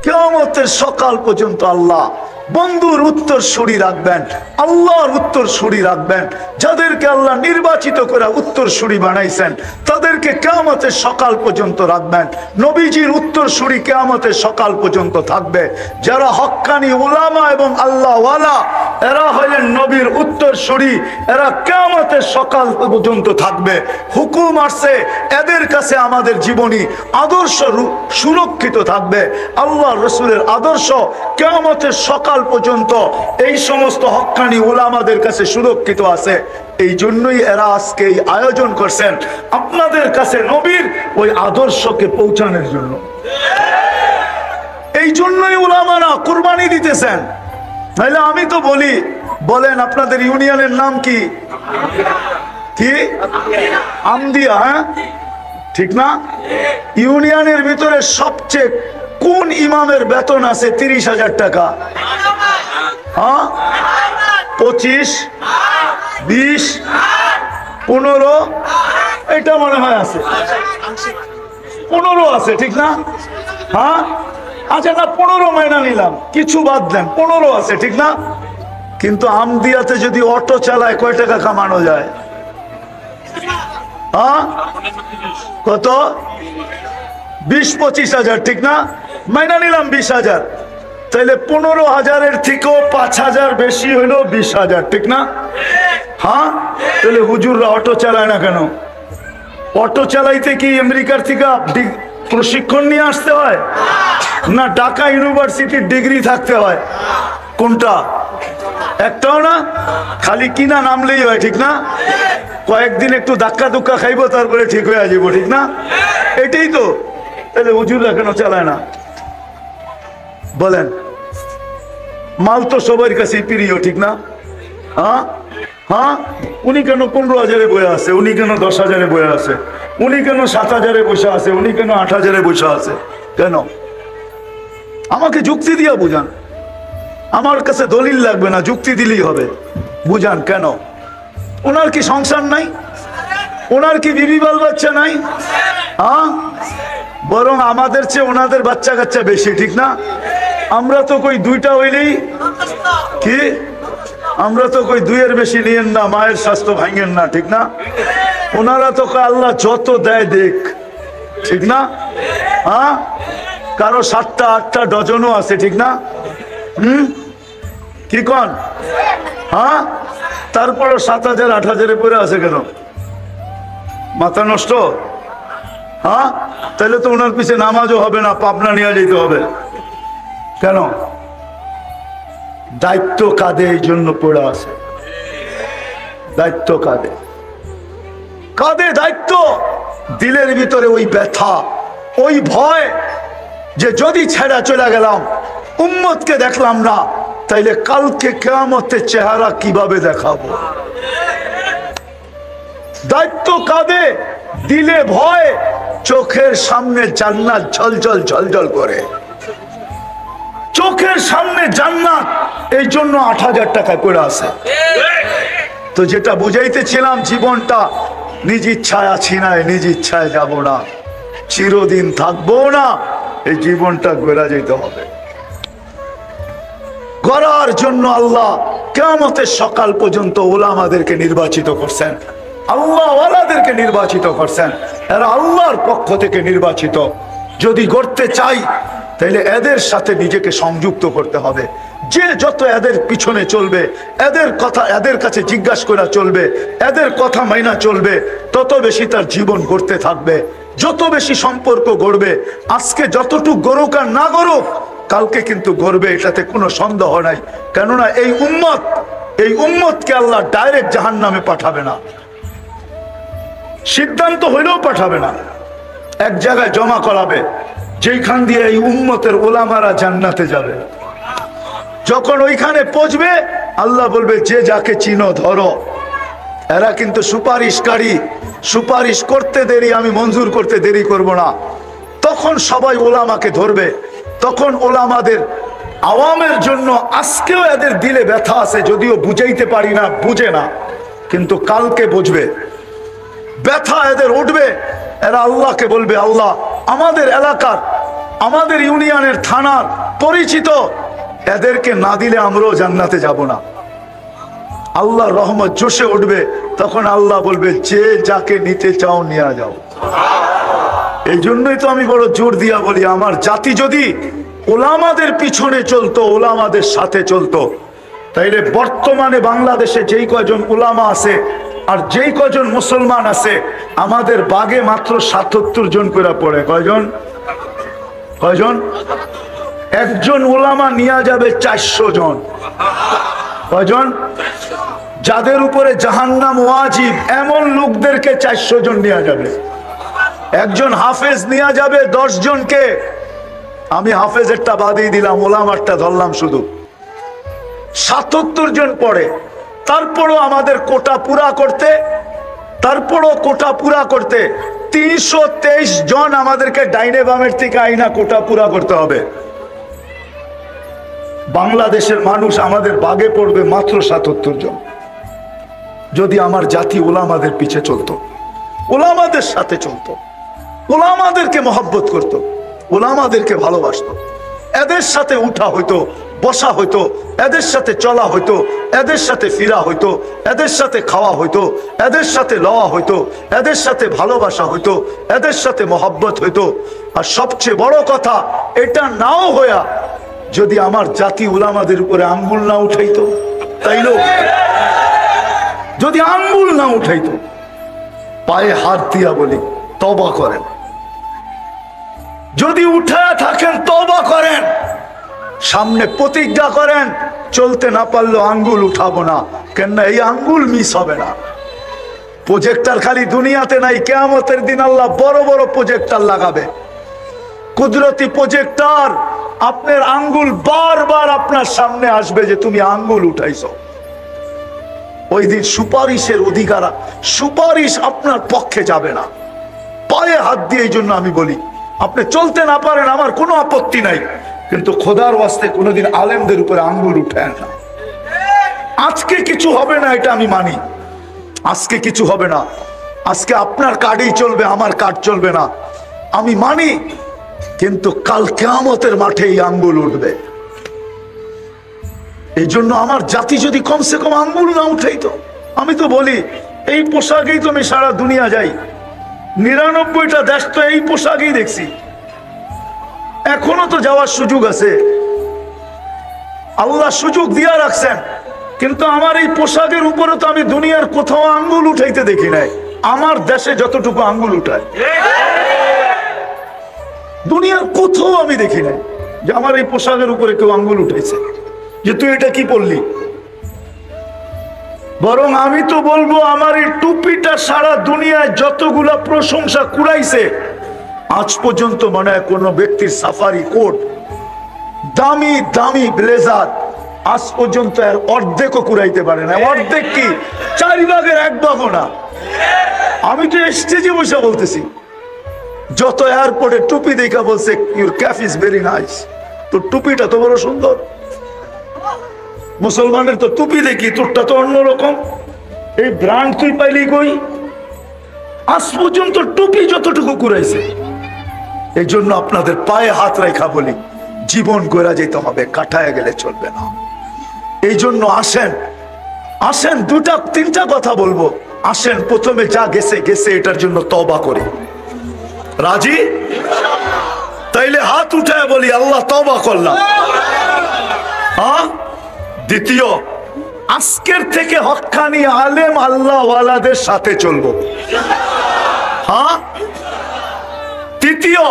কিয়ামতের সকাল পর্যন্ত আল্লাহ বন্ধুর উত্তরসূরি রাখবেন, আল্লাহর উত্তরসূরি রাখবেন। যাদেরকে আল্লাহ নির্বাচিত করে উত্তরসূরি বানাইছেন তাদেরকে কিয়ামতের সকাল পর্যন্ত রাখবেন। নবীজির উত্তরসূরি কিয়ামতের সকাল পর্যন্ত থাকবে। যারা হক্কানি উলামা এবং আল্লাহওয়ালা এরা হলেন নবীর উত্তরসূরি, এরা কিয়ামতের সকাল পর্যন্ত থাকবে। হুকুম আসছে এদের কাছে আমাদের জীবনী আদর্শ সুরক্ষিত থাকবে। আল্লাহ রসুলের আদর্শ কিয়ামতের সকাল পর্যন্ত এই সমস্ত হক্কানি উলামাদের কাছে সুরক্ষিত আছে। এই জন্যই এরা আজকে এই আয়োজন করছেন আপনাদের কাছে নবীর ওই আদর্শকে পৌঁছানোর জন্য। এই জন্যই উলামারা কুরবানি দিতেছেন। তাহলে আমি তো বলি, বলেন আপনাদের ইউনিয়নের নাম কি? কি আমদিয়া? হ্যাঁ ঠিক না? ইউনিয়নের ভিতরে সবচেয়ে কোন ইমামের বেতন আছে 30,000 টাকা? 25, 20, 15 এটা মনে হয় আছে, 15 আছে ঠিক না? হ্যাঁ আচ্ছা না 15 মাইনা নিলাম, কিছু বাদ দেন, 15 আছে ঠিক না? কিন্তু আমদিয়াতে যদি অটো চালায় কয় টাকা কামানো যায়? হ্যাঁ কত? 20-25,000 ঠিক না? মাইনা নিলাম 20,000, তাইলে 15,000-এর থেকেও 5,000 বেশি হইলো 20,000 ঠিক না? হ্যাঁ তাহলে হুজুররা অটো চালায় না কেন? অটো চালাইতে কি আমেরিকার থেকে প্রশিক্ষণ নিয়ে আসতে হয় না ঢাকা ইউনিভার্সিটির ডিগ্রি থাকতে হয়? কোনটা? একটাও না, খালি কিনা নামলেই হয় ঠিক না? কয়েকদিন একটু ধাক্কা ধুক্কা খাইবো তারপরে ঠিক হয়ে যাবো ঠিক না? এটাই তো। তাহলে হুজুররা কেন চালায় না বলেন? মাল তো সবার কাছে প্রিয় ঠিক না? হ্যাঁ হ্যাঁ উনি কেন 15,000-এ বয়ে আছে? উনি কেন 10,000-এ বয়ে আছে? উনি কেন 7,000-এ বসে আছে? উনি কেন 8,000-এ বসে আছে? কেন? আমাকে যুক্তি দিয়া বুঝান। আমার কাছে দলিল লাগবে না, যুক্তি দিলেই হবে। বুঝান কেন? ওনার কি সংসার নাই? ওনার কি বিবি বাল বাচ্চা নাই? হ্যাঁ বরং আমাদের চেয়ে ওনাদের বাচ্চা কাচ্চা বেশি ঠিক না? আমরা তো কই 2টা হইলেই কি, আমরা তো কই 2-এর বেশি নিয়েন না, মায়ের স্বাস্থ্য ভাঙেন না ঠিক না? ওনারা তো আল্লাহ যত দেয় দেখ ঠিক না? হ্যাঁ কারো 7টা 8টা ডজনও আছে ঠিক না? কি কন? হ্যাঁ তারপরে 7,000 8,000-এ পরে আছে কেন? মাথা নষ্ট? হ্যাঁ তাহলে তো ওনার পিছে নামাজও হবে না, পাবনা নিয়ে যেতে হবে। কেন? দায়িত্ব কাঁধে এই জন্য পড়ে আছে। দায়িত্ব কাঁধে, কাঁধে দায়িত্ব। দিলের ভিতরে ওই ব্যথা, ওই ভয় যে যদি ছেড়া চলে গেলাম, উম্মতকে দেখলাম না, তাইলে কালকে কিয়ামতের চেহারা কিভাবে দেখাবো? দায়িত্ব কাঁধে, দিলে ভয়, চোখের সামনে জান্নাত ঝলঝল ঝলঝল করে। চোখের সামনে জান্নাত, এই জন্য 8,000 টাকায় পড়ে আছে। তো যেটা বুঝাইতেছিলাম, জীবনটা নিজ ইচ্ছায় আছি না, নিজ ইচ্ছায় যাব না, চিরদিন থাকবো না। এই জীবনটা গড়া যেতে হবে। গড়ার জন্য আল্লাহ কিয়ামতের সকাল পর্যন্ত উলামাদেরকে নির্বাচিত করছেন, আল্লাহ ওয়ালাদেরকে নির্বাচিত করছেন। এরা আল্লাহর পক্ষ থেকে নির্বাচিত। যদি গড়তে চাই তাহলে এদের সাথে নিজেকে সংযুক্ত করতে হবে। যে যত এদের পিছনে চলবে, এদের কথা এদের কাছে জিজ্ঞাসা করা চলবে, এদের কথা মাইনা চলবে, তত বেশি তার জীবন গড়তে থাকবে, যত বেশি সম্পর্ক গড়বে। আজকে যতটুকু গড়ুক আর না গড়ুক, কালকে কিন্তু গড়বে, এটাতে কোনো সন্দেহ নাই। কেননা এই উম্মতকে আল্লাহ ডাইরেক্ট জাহান্নামে পাঠাবে না, সিদ্ধান্ত হইলেও পাঠাবে না, এক জায়গায় জমা করাবে, যেখান দিয়ে এই উম্মতের ওলামারা জান্নাতে যাবে। যখন ওইখানে পৌঁছবে, আল্লাহ বলবে যে যাকে চিনো ধরো। এরা কিন্তু সুপারিশকারী, সুপারিশ করতে দেরি, আমি মঞ্জুর করতে দেরি করব না। তখন সবাই ওলামাকে ধরবে। তখন ওলামাদের আওয়ামের জন্য আজকেও এদের দিলে ব্যথা আছে, যদিও বুঝাইতে পারি না, বুঝে না, কিন্তু কালকে বুঝবে, ব্যথা এদের উঠবে। এরা আল্লাহকে বলবে, আল্লাহ আমাদের এলাকার আমাদের ইউনিয়নের থানার পরিচিত, এদেরকে না দিলে আমরাও জান্নাতে যাব না। আল্লাহ রহমত জোশে উঠবে, তখন আল্লাহ বলবে যে যাকে নিতে চাও নিয়ে যাও। এই জন্যই তো আমি বড় জোর দিয়া বলি, আমার জাতি যদি ওলামাদের পিছনে চলতো, ওলামাদের সাথে চলতো, তাইলে বর্তমানে বাংলাদেশে যেই কয়জন ওলামা আছে আর যেই কয়জন মুসলমান আছে, আমাদের বাগে মাত্র ৭৭ জন করে পড়ে। কয়জন? একজন ওলামা নিয়ে যাবে 400 জন। কয়জন? যাদের উপরে জাহান্নাম ওয়াজিব এমন লোকদেরকে 400 জন নিয়ে যাবে। একজন হাফেজ নিয়ে যাবে 10 জনকে। আমি হাফেজেরটা বাদই দিলাম, ওলামারটা ধরলাম শুধু। ৭৭ জন পড়ে। তারপরও আমাদের কোটা পুরা করতে 323 জন আমাদেরকে ডাইনে বামের থেকে আইনা কোটা পুরা করতে হবে। বাংলাদেশের মানুষ আমাদের বাগে পড়বে মাত্র ৭৭ জন। যদি আমার জাতি ওলামাদের পিছে চলতো, ওলামাদের সাথে চলতো, ওলামাদেরকে মহব্বত করত, ওলামাদেরকে ভালোবাসতো, এদের সাথে উঠা হইতো, বসা হইতো, এদের সাথে চলা হইতো, এদের সাথে ফিরা হইতো, এদের সাথে খাওয়া হইতো, এদের সাথে লওয়া হইতো, এদের সাথে ভালোবাসা হইতো, এদের সাথে মহব্বত হইতো। আর সবচেয়ে বড় কথা, এটা নাও হইয়া যদি আমার জাতি উলামাদের উপরে আঙ্গুল না উঠাইতো, তাইলো যদি আঙ্গুল না উঠাইতো, পায়ে হাত দিয়া বলি তওবা করেন। যদি উঠায় থাকেন তওবা করেন, সামনে প্রতিজ্ঞা করেন চলতে না পারলেও আঙ্গুল উঠাবো না, কেননা এই আঙ্গুল মিস হবে না। প্রজেক্টর খালি দুনিয়াতে নাই, কিয়ামতের দিন আল্লাহ বড় বড় প্রজেক্টর লাগাবে, কুদরতি প্রজেক্টর। আপনার আঙ্গুল বারবার আপনার সামনে আসবে যে তুমি আঙ্গুল উঠাইছো। ওই দিন সুপারিশের অধিকার, সুপারিশ আপনার পক্ষে যাবে না। পায়ে হাত দিয়ে এই জন্য আমি বলি, আপনি চলতে না পারেন আমার কোনো আপত্তি নাই, কিন্তু খোদার ওয়াস্তে কোনোদিন আলেমদের উপরে আঙ্গুল উঠায় না। আজকে কিছু হবে না, এটা আমি মানি। আজকে কিছু হবে না, আজকে আপনার কার্ডই চলবে, আমার কার্ড চলবে না, আমি মানি। কিন্তু কাল কিয়ামতের মাঠে এই আঙ্গুল উঠবে। এই জন্য আমার জাতি যদি কমসে কম আঙ্গুল না উঠাইতো। আমি তো বলি এই পোশাকেই তো আমি সারা দুনিয়া যাই, ৯৯টা দেশ তো এই পোশাকেই দেখছি। এখনো তো যাওয়ার সুযোগ আছে, আল্লাহ সুযোগ দিয়া রাখছেন, কিন্তু আমার এই পোশাকের উপরে তো আমি দুনিয়ার কোথাও আঙ্গুল উঠাইতে দেখি নাই। আমার দেশে যতটুকু আঙ্গুল উঠায় দুনিয়ার কোথাও আমি দেখি নাই যে আমার এই পোশাকের উপরে কেউ আঙ্গুল উঠাইছে যে তুই এটা কি পড়লি। বরং আমি তো বলবো আমার এই টুপিটা সারা দুনিয়ায় যতগুলা প্রশংসা কুড়াইছে, আজ পর্যন্ত মনে হয় কোন ব্যক্তির সাফারি কোট, দামি দামি ব্লেজার আজ পর্যন্ত এর অর্ধেকও কুড়াইতে পারে না। অর্ধেক কি, 4 ভাগের 1 ভাগও না। আমি তো স্টেজে বসে বলতেছি, যত এয়ারপোর্টে টুপি দেখা বলছে your cap is very nice, তো টুপিটা তো বড় সুন্দর। মুসলমানের তো টুপি দেখি, তোরটা তো অন্যরকম, এই ব্র্যান্ড তুই পাইলি কই? আজ পর্যন্ত টুপি যতটুকু কুড়াইছে। এই জন্য আপনাদের পায়ে হাত রেখা বলি, জীবন গড়া যেতে হবে, কাটায় গেলে চলবে না। এই জন্য আসেন, আসেন 2-3টা কথা বলবো। আসেন প্রথমে যা গেছে গেছে, এটার জন্য তওবা করি। রাজি? তাইলে হাত উঠায় বলি আল্লাহ তওবা করলাম। হ্যাঁ, দ্বিতীয়, আজকের থেকে হক্কানি আলেম আল্লাহ ওয়ালাদের সাথে চলবো। হ্যাঁ, তৃতীয়,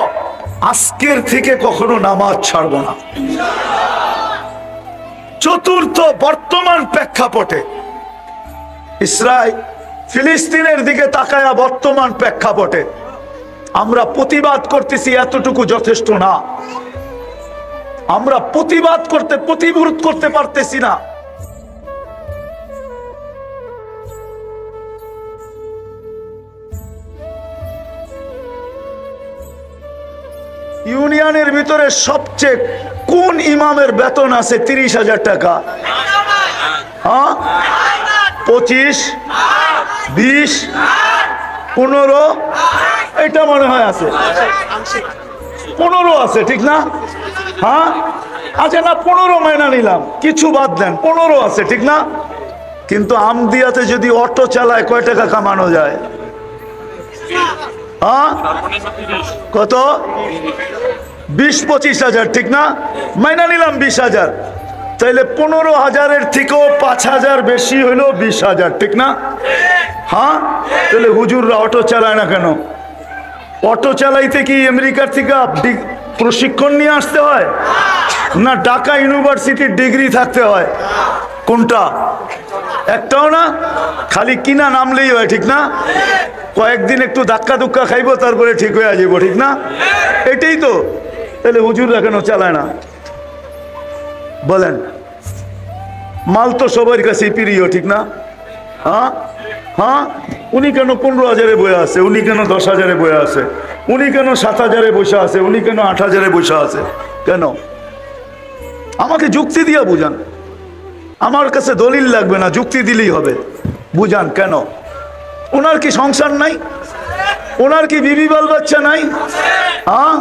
আজকের থেকে কখনো নামাজ ছাড়বো না। চতুর্থ, বর্তমান প্রেক্ষাপটে ইসরায়েল ফিলিস্তিনের দিকে তাকায়া বর্তমান প্রেক্ষাপটে আমরা প্রতিবাদ করতেছি, এতটুকু যথেষ্ট না। আমরা প্রতিবাদ করতে, প্রতিরোধ করতে পারতেছি না। ইউনিয়নের ভিতরে সবচেয়ে কোন ইমামের বেতন আছে 30,000 টাকা? হ্যাঁ, 25, 20, 15 এটা মনে হয় আছে। 15 আছে ঠিক না? হ্যাঁ আচ্ছা না 15 মাইনা নিলাম, কিছু বাদ দেন, 15 আছে ঠিক না? কিন্তু আমদিয়াতে যদি অটো চালায় কয় টাকা কামানো যায়? হ্যাঁ কত? 20-25 হাজার ঠিক না? মাইনা নিলাম 20 হাজার, তাইলে 15,000-এর থেকেও 5,000 বেশি হইলো 20,000 ঠিক না? হ্যাঁ তাহলে হুজুররা অটো চালায় না কেন? অটো চালাইতে কি আমেরিকার থেকে প্রশিক্ষণ নিয়ে আসতে হয়, না ঢাকা ইউনিভার্সিটির ডিগ্রি থাকতে হয়? কোনটা? একটাও না, খালি কিনা নামলেই হয় ঠিক না? কয়েকদিন একটু ধাক্কা ধুক্কা খাইবো তারপরে ঠিক হয়ে যাবো ঠিক না? এটাই তো। তাহলে হুজুররা কেন চালায় না বলেন? মাল তো সবার কাছে প্রিয় ঠিক না? হ্যাঁ হ্যাঁ উনি কেন 15,000-এ বয়ে আছে, উনি কেন 10,000-এ বয়ে আছে, উনি কেন 7,000-এ বসে আছে, উনি কেন 8,000-এ বসে আছে? কেন? আমাকে যুক্তি দিয়ে বুঝান। আমার কাছে দলিল লাগবে না, যুক্তি দিলেই হবে। বুঝান কেন? ওনার কি সংসার নাই? ওনার কি বিবি বাল বাচ্চা নাই? হ্যাঁ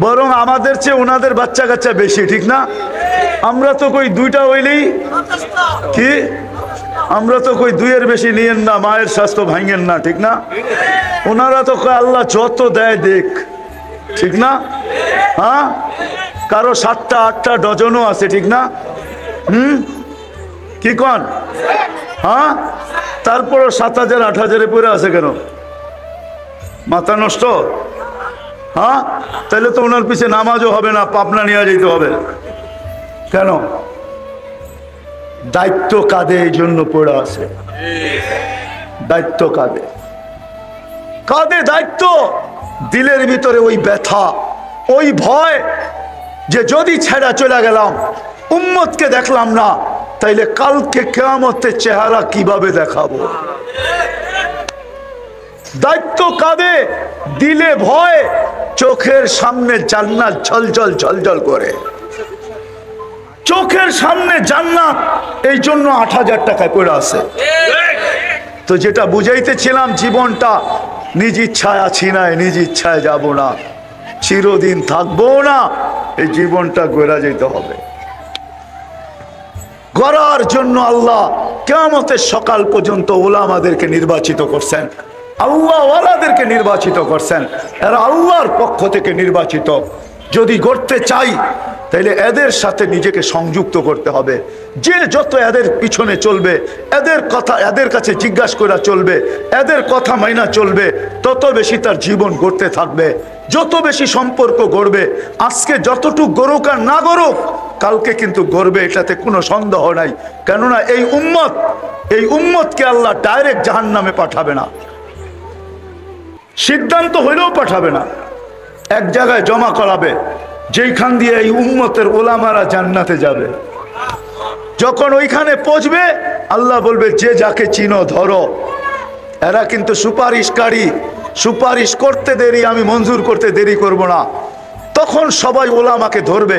বরং আমাদের চেয়ে ওনাদের বাচ্চা কাচ্চা বেশি ঠিক না? আমরা তো কই 2টা হইলেই কি, আমরা তো কই 2-এর বেশি নিয়েন না, মায়ের স্বাস্থ্য ভাঙেন না ঠিক না? ওনারা তো কয় আল্লাহ যত দেয় দেখ ঠিক না? হ্যাঁ কারো 7টা 8টা ডজনও আছে ঠিক না? কি কন? হ্যাঁ তারপরও 7,000 8,000-এ পড়ে আছে কেন? মাথা নষ্ট? হ্যাঁ তাহলে তো ওনার পিছে নামাজও হবে না, পাবনা নিয়ে যেতে হবে। কেন? দায়িত্ব কাঁধে এই জন্য পড়ে আছে। দায়িত্ব কাঁধে, কাঁধে দায়িত্ব, দিলের ভিতরে ওই ব্যথা, ওই ভয় যে যদি ছেড়া চলে গেলাম, উম্মতকে দেখলাম না, তাইলে কালকে কিয়ামতের চেহারা কিভাবে দেখাবো? দায়িত্ব কাঁধে, দিলে ভয়, চোখের সামনে জান্নাত ঝলঝল ঝলঝল করে, চোখের সামনে জান্নাত, এই জন্য 8,000 টাকায় পড়ে আছে। তো যেটা বুঝাইতেছিলাম, জীবনটা নিজ ইচ্ছায় আছি না, নিজ ইচ্ছায় যাব না, চিরদিন থাকবো না, এই জীবনটা গড়া যেতে হবে। গড়ার জন্য আল্লাহ কিয়ামতের সকাল পর্যন্ত উলামাদেরকে নির্বাচিত করছেন, আল্লাহ ওয়ালাদেরকে নির্বাচিত করছেন। এরা আল্লাহর পক্ষ থেকে নির্বাচিত। যদি গড়তে চাই তাহলে এদের সাথে নিজেকে সংযুক্ত করতে হবে। যে যত এদের পিছনে চলবে, এদের কথা এদের কাছে জিজ্ঞাসা করে চলবে, এদের কথা মাইনা চলবে, তত বেশি তার জীবন গড়তে থাকবে, যত বেশি সম্পর্ক গড়বে। আজকে যতটুকু গড়ুক আর না গড়ুক, কালকে কিন্তু গড়বে, এটাতে কোনো সন্দেহ নাই। কেননা এই উম্মতকে আল্লাহ ডাইরেক্ট জাহান্নামে পাঠাবে না, সিদ্ধান্ত হইলেও পাঠাবে না, এক জায়গায় জমা করাবে, যেইখান দিয়ে এই উম্মতের ওলামারা জান্নাতে যাবে। যখন ওইখানে পৌঁছবে, আল্লাহ বলবে যে যাকে চিনো ধরো। এরা কিন্তু সুপারিশকারী, সুপারিশ করতে দেরি, আমি মঞ্জুর করতে দেরি করব না। তখন সবাই ওলামাকে ধরবে।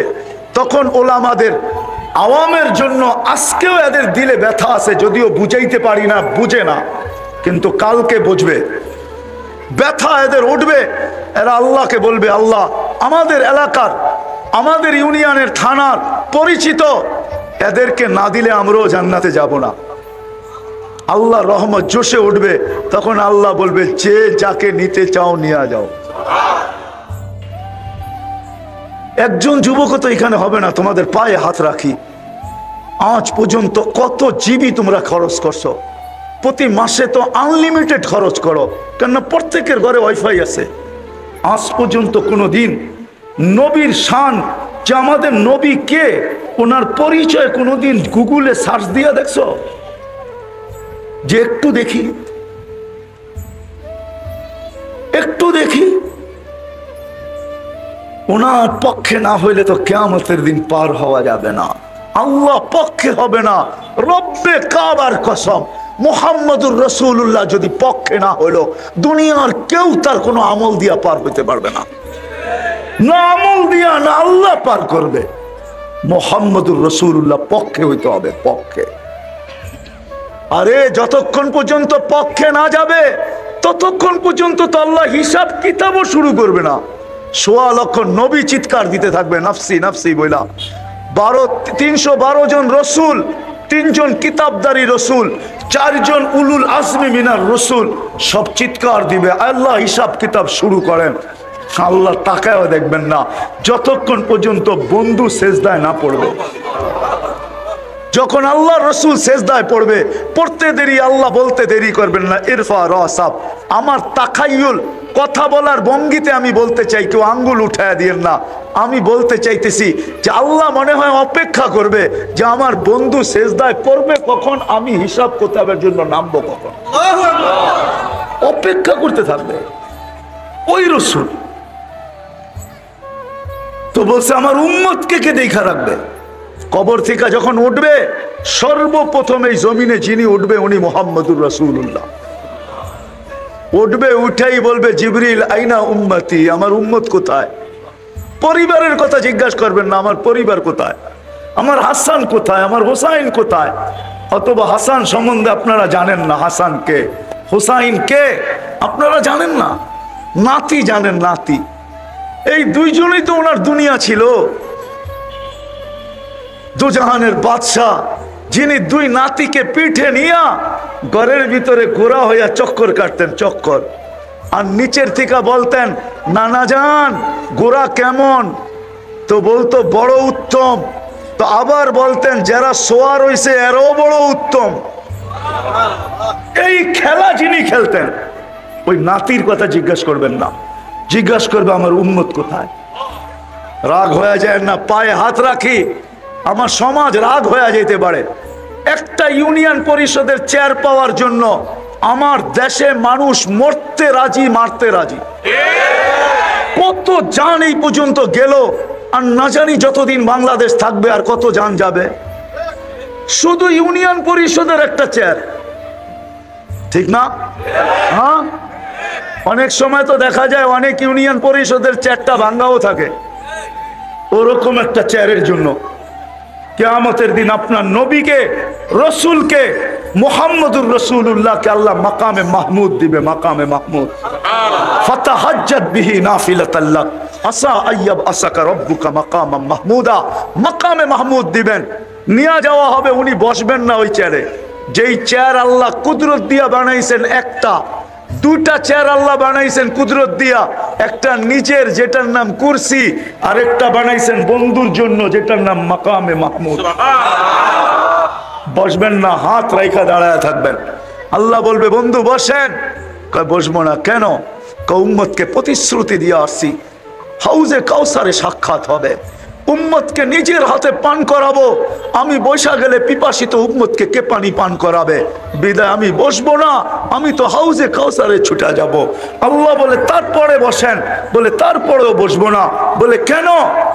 তখন ওলামাদের আওয়ামের জন্য আজকেও এদের দিলে ব্যথা আছে, যদিও বুঝাইতে পারি না, বুঝে না, কিন্তু কালকে বুঝবে, ব্যথা এদের উঠবে। এরা আল্লাহকে বলবে, আল্লাহ আমাদের এলাকার, আমাদের ইউনিয়নের, থানার পরিচিত, এদেরকে না দিলে আমরাও জান্নাতে যাব না। আল্লাহ রহমত জোশে উঠবে। তখন আল্লাহ বলবে যে যাকে নিতে চাও নিয়ে যাও। একজন যুবকও তো এখানে হবে না, তোমাদের পায়ে হাত রাখি। আজ পর্যন্ত কত জিবি তোমরা খরচ করছো, প্রতি মাসে তো আনলিমিটেড খরচ করো, কেননা প্রত্যেকের ঘরে ওয়াইফাই আছে। আজ পর্যন্ত কোনো দিন নবীর শান, যে আমাদের নবী কে, ওনার পরিচয় কোনোদিন গুগলে সার্চ দিয়ে দেখছো? যে একটু দেখি, একটু দেখি। ওনার পক্ষে না হইলে তো কিয়ামতের দিন পার হওয়া যাবে না। আল্লাহ পক্ষে হবে না, রব্বে কাবার কসম, মুহাম্মদুর রাসূলুল্লাহ যদি পক্ষে না হইল, দুনিয়ার কেউ তার কোনো আমল দিয়া পার হইতে পারবে না। না আমল দিয়া, না আল্লাহ পার করবে। মুহাম্মদুর রাসূলুল্লাহ পক্ষে হইতে হবে, পক্ষে। আরে যতক্ষণ পর্যন্ত পক্ষে না যাবে, ততক্ষণ পর্যন্ত তো আল্লাহ হিসাব কিতাবও শুরু করবে না। সোয়া লক্ষ নবী চিৎকার দিতে থাকবে নাফসি নাফসি বইলা। 312 জন রসুল, 3 জন কিতাবদারি রসুল, 4 জন উলুল আজমি মিনার রসুল সব চিৎকার দিবে, আল্লাহ হিসাব কিতাব শুরু করেন। আল্লাহ তাকায়ও দেখবেন না যতক্ষণ পর্যন্ত বন্ধু সেজদায় না পড়বে। যখন আল্লাহ রসুল সেজদায় পড়বে, পড়তে দেরি, আল্লাহ বলতে দেরি করবেন না, ইরফা রাসাব। আমার তাখায়ুল, কথা বলার ভঙ্গিতে আমি বলতে চাই, কেউ আঙ্গুল উঠায় দিয়েন না। আমি বলতে চাইতেছি যে আল্লাহ মনে হয় অপেক্ষা করবে যে আমার বন্ধু সেজদায় পড়বে কখন, আমি হিসাব কিতাবের জন্য নামবো কখন, অপেক্ষা করতে থাকবে ওই রসুল। তো বলছে আমার উম্মতকে কে দেখা রাখবে? কবর থেকে যখন উঠবে, সর্বপ্রথম এই জমিনে যিনি উঠবে উনি মুহাম্মদুর রাসূলুল্লাহ। উঠবে, উঠাই বলবে জিবরিল আইনা উম্মতি, আমার উম্মত কোথায়? পরিবারের কথা জিজ্ঞাসা করবেন না, আমার পরিবার কোথায়, আমার হাসান কোথায়, আমার হোসাইন কোথায়? অথবা হাসান সম্বন্ধে আপনারা জানেন না, হাসান কে, হোসাইন কে আপনারা জানেন না, নাতি জানেন, নাতি। এই দুইজনই তো ওনার দুনিয়া ছিল। দুজাহানের বাদশাহ যিনি দুই নাতিকে পিঠে নিয়া ঘরের ভিতরে ঘোরা হইয়া চক্কর কাটতেন, চক্কর, আর নিচের থেকে বলতেন নানা যান গোরা কেমন, তো বলতো বড় উত্তম, তো আবার বলতেন যারা সোয়ার হইছে এরও বড় উত্তম। এই খেলা যিনি খেলতেন, ওই নাতির কথা জিজ্ঞাসা করবেন না, জিজ্ঞাসা করবে আমার উম্মত কোথায়। রাগ হয়ে যায় না, পায়ে হাত রাখি, আমার সমাজ রাগ হয়ে যেতে পারে। একটা ইউনিয়ন পরিষদের চেয়ার পাওয়ার জন্য আমার দেশে মানুষ মরতে রাজি, মারতে রাজি। কত জান এই পর্যন্ত গেল, আর না জানি যতদিন বাংলাদেশ থাকবে আর কত জান যাবে, শুধু ইউনিয়ন পরিষদের একটা চেয়ার, ঠিক না? হ্যাঁ, অনেক সময় তো দেখা যায় অনেক ইউনিয়ন পরিষদের চেয়ারটা ভাঙ্গাও থাকে, ওরকম একটা চেয়ারের জন্য কিয়ামতের দিন আপনার নবীকে, রসুলকে, মুহাম্মদুর রাসূলুল্লাহকে আল্লাহ মাকামে মাহমুদ দিবে, মাকামে মাহমুদ। ফাতাহাজ্জাত বিহি নাফিলাতাল লাক আসা আইয়াব আসাকা রাব্বুকা মাকামাম মাহমুদা। মাকামে মাহমুদ দিবেন, নিয়ে যাওয়া হবে, উনি বসবেন না ওই চেয়ারে। যেই চেয়ার আল্লাহ কুদরত দিয়া বানাইছেন, একটা দুটা চেয়ার আল্লাহ বানাইছেন কুদরত দিয়া, একটা নিজের যেটার নাম কুরসি, আর একটা বানাইছেন বন্ধুর জন্য যেটার নাম মাকামে মাহমুদ। বসবেন না, হাত রাইখা দাঁড়ায় থাকবেন। আল্লাহ বলবে বন্ধু বসেন, কয় বসবো না। কেন? উম্মতকে প্রতিশ্রুতি দিয়ে আসছি হাউজে কাউসারে সাক্ষাৎ হবে, উম্মতকে নিজের হাতে পান করাবো। আমি বসা গেলে পিপাসিত উম্মতকে কে পানি পান করাবে? বিদায় আমি বসবো না, আমি তো হাউজে কাউসারে ছুটে যাব। আল্লাহ বলে তারপরে বসেন, বলে তারপরেও বসবো না। বলে কেন?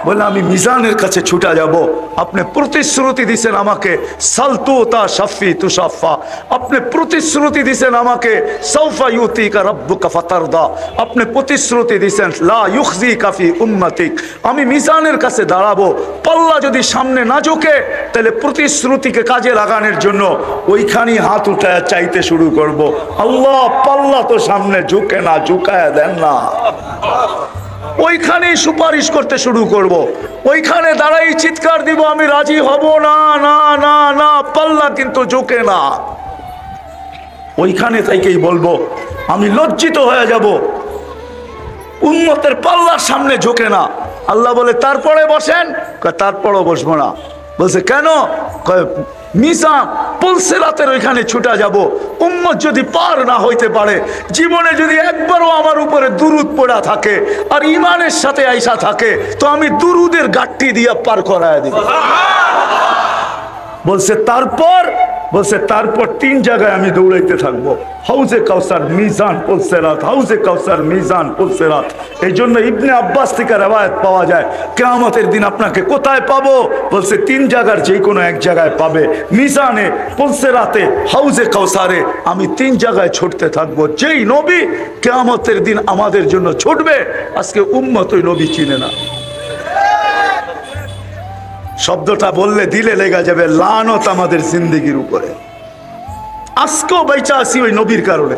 বলে আমি মিজানের কাছে ছুটে যাব। আপনি প্রতিশ্রুতি দিছেন আমাকে সালতু তা শাফি তুষাফা, আপনি প্রতিশ্রুতি দিছেন আমাকে সাউফা ইউতিকা রাব্বুকা ফাতারদা, আপনি প্রতিশ্রুতি দিছেন লা ইউখজিকা ফি উম্মতিক, আমি মিজানের কাছে দাঁড়াবো। পাল্লা যদি সামনে না ঝুঁকে, তাহলে প্রতিশ্রুতিকে কাজে লাগানোর জন্য ওইখানেই হাত উঠায় চাইতে শুরু করব। আল্লাহ পাল্লা তো সামনে ঝুঁকে না, ঝুঁকায় দেন না, ওইখানেই সুপারিশ করতে শুরু করব। ওইখানে দাঁড়াই চিৎকার দিব আমি রাজি হব না, না না না, পাল্লা কিন্তু ঝুঁকে না। ওইখানে থেকেই বলবো আমি লজ্জিত হয়ে যাব, উম্মতের পাল্লার সামনে ঝুঁকে না। আল্লাহ বলে তারপরে বসেন, তারপরও বসবো না। বলছে কেন? মিজান পুলসিরাতের ওইখানে ছুটা যাব। উম্মত যদি পার না হইতে পারে, জীবনে যদি একবারও আমার উপরে দুরুদ পড়া থাকে আর ইমানের সাথে আইসা থাকে, তো আমি দুরুদের গাঠটি দিয়া পার করায় দিব। বলছে তারপর, বলছে তারপর 3 জায়গায় আমি দৌড়াইতে থাকবো, হাউজে কাউসার, মিজান, পুলসিরাত, হাউজে কাউসার, মিজান, পুলসিরাত। এই জন্য ইবনে আব্বাস থেকে রওয়ায়াত পাওয়া যায় কিয়ামতের দিন আপনাকে কোথায় পাবো? বলছে 3 জায়গার যে কোনো এক জায়গায় পাবে, মিজানে, পুলসিরাতে, হাউজে কাউসারে। আমি 3 জায়গায় ছুটতে থাকবো। যেই নবী কিয়ামতের দিন আমাদের জন্য ছুটবে, আজকে উম্মত ওই নবী চিনে না। শব্দটা বললে দিলে লেগে যাবে, লানত আমাদের জিন্দেগির উপরে। আজকেও বাইচা আছি ওই নবীর কারণে,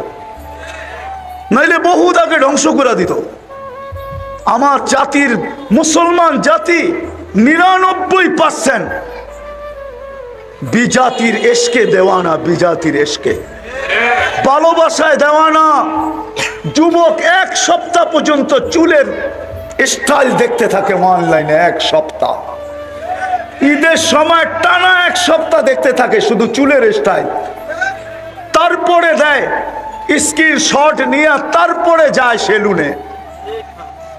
নাইলে বহু তাকে ধ্বংস করে দিত। আমার জাতির মুসলমান জাতি 99% বিজাতির এশকে দেওয়ানা, বিজাতির এশকে ভালোবাসায় দেওয়ানা। যুবক এক সপ্তাহ পর্যন্ত চুলের স্টাইল দেখতে থাকে অনলাইনে, এক সপ্তাহ। ঈদের সময় টানা এক সপ্তাহ দেখতে থাকে শুধু চুলের স্টাইল। তারপরে দেয় স্ক্রিনশট নিয়ে, তারপরে যায় সেলুনে,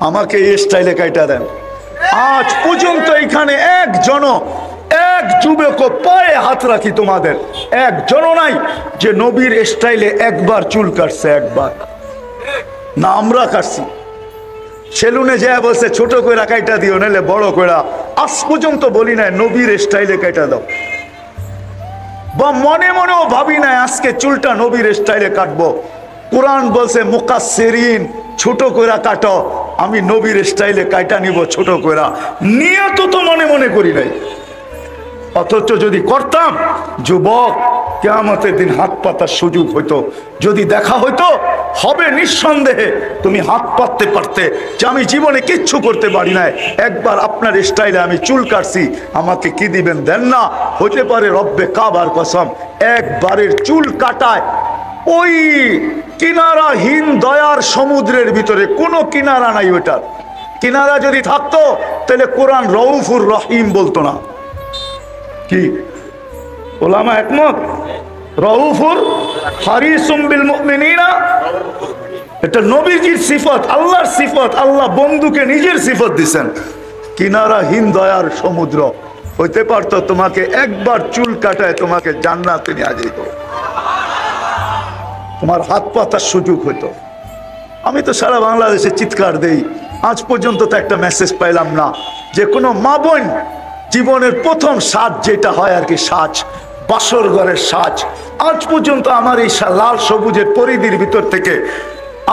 আমাকে এই স্টাইলে কাইটা দেন। আজ পর্যন্ত এখানে এক যুবক পায়ে হাত রাখি তোমাদের একজনও নাই যে নবীর স্টাইলে একবার চুল কাটছে, একবার না। আমরা কাটছি, সেলুনে যায় বলছে ছোট কইরা কাইটা দিও, নাহলে বড় কইরা। আজ পর্যন্ত বলি নাই নবীর স্টাইলে কাইটা দাও, বা মনে মনেও ভাবি নাই আজকে চুলটা নবীর স্টাইলে কাটবো। কোরআন বলছে মুকাসসিরিন, ছোট কইরা কাটো, আমি নবীর স্টাইলে কাইটা নিব ছোট কইরা। নিয়ত তো মনে মনে করি নাই, অথচ যদি করতাম যুবক কিয়ামতের দিন হাত পাতার সুযোগ হইতো। যদি দেখা হইতো হবে নিঃসন্দেহে তুমি হাত পাততে পারতে যে আমি জীবনে কিচ্ছু করতে পারি নাই, একবার আপনার স্টাইলে আমি চুল কাটছি, আমাকে কি দিবেন? দেন না। হইতে পারে রব্বে কাবার কসম, একবারের চুল কাটায় ওই কিনারাহীন দয়ার সমুদ্রের ভিতরে কোনো কিনারা নাই। ওইটার কিনারা যদি থাকতো তাহলে কোরআন রউফুর রহিম বলতো না। কি ওলামা একমত? রউফুর হারিসুম বিল মুমিনিনা, এটা নবীজির সিফত, আল্লাহর সিফত। আল্লাহ বন্ধুকে নিজের সিফত দিছেন। কিনারাহীন দয়ার সমুদ্র হইতে পারতো তোমাকে একবার চুল কাটায় তোমাকে জান্নাতে নিয়ে যেত, তোমার হাত পাতার সুযোগ হইতো। আমি তো সারা বাংলাদেশে চিৎকার দেই, আজ পর্যন্ত তো একটা মেসেজ পাইলাম না যে কোনো মা বোন জীবনের প্রথম সাজ যেটা হয় আর কি, সাজ, বাসর ঘরের সাজ। আজ পর্যন্ত আমার এই লাল সবুজের পরিধির ভিতর থেকে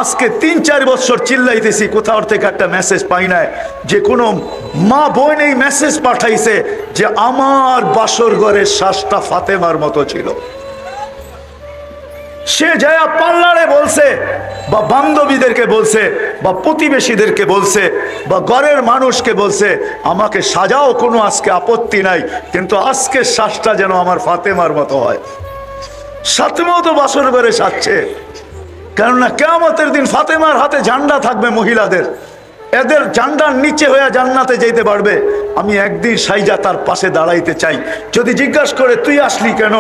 আজকে 3-4 বছর চিল্লাইতেছি, কোথাও থেকে একটা মেসেজ পাই নাই যে কোনো মা বোন এই মেসেজ পাঠাইছে যে আমার বাসর ঘরের সাজটা ফাতেমার মতো ছিল। সে যায় পার্লারে বলছে, বা বান্ধবীদেরকে বলছে, বা প্রতিবেশীদেরকে বলছে, বা ঘরের মানুষকে বলছে আমাকে সাজাও, কোনো আজকে আপত্তি নাই, কিন্তু আজকে শ্বাসটা যেন আমার ফাতেমার মতো হয়। ফাতেমাও তো বাসর ঘরে সাজছে, কেননা কিয়ামতের দিন ফাতেমার হাতে ঝান্ডা থাকবে মহিলাদের, এদের ঝান্ডার নিচে হয়ে জান্নাতে যেতে পারবে। আমি একদিন সাইজা তার পাশে দাঁড়াইতে চাই। যদি জিজ্ঞাসা করে তুই আসলি কেন,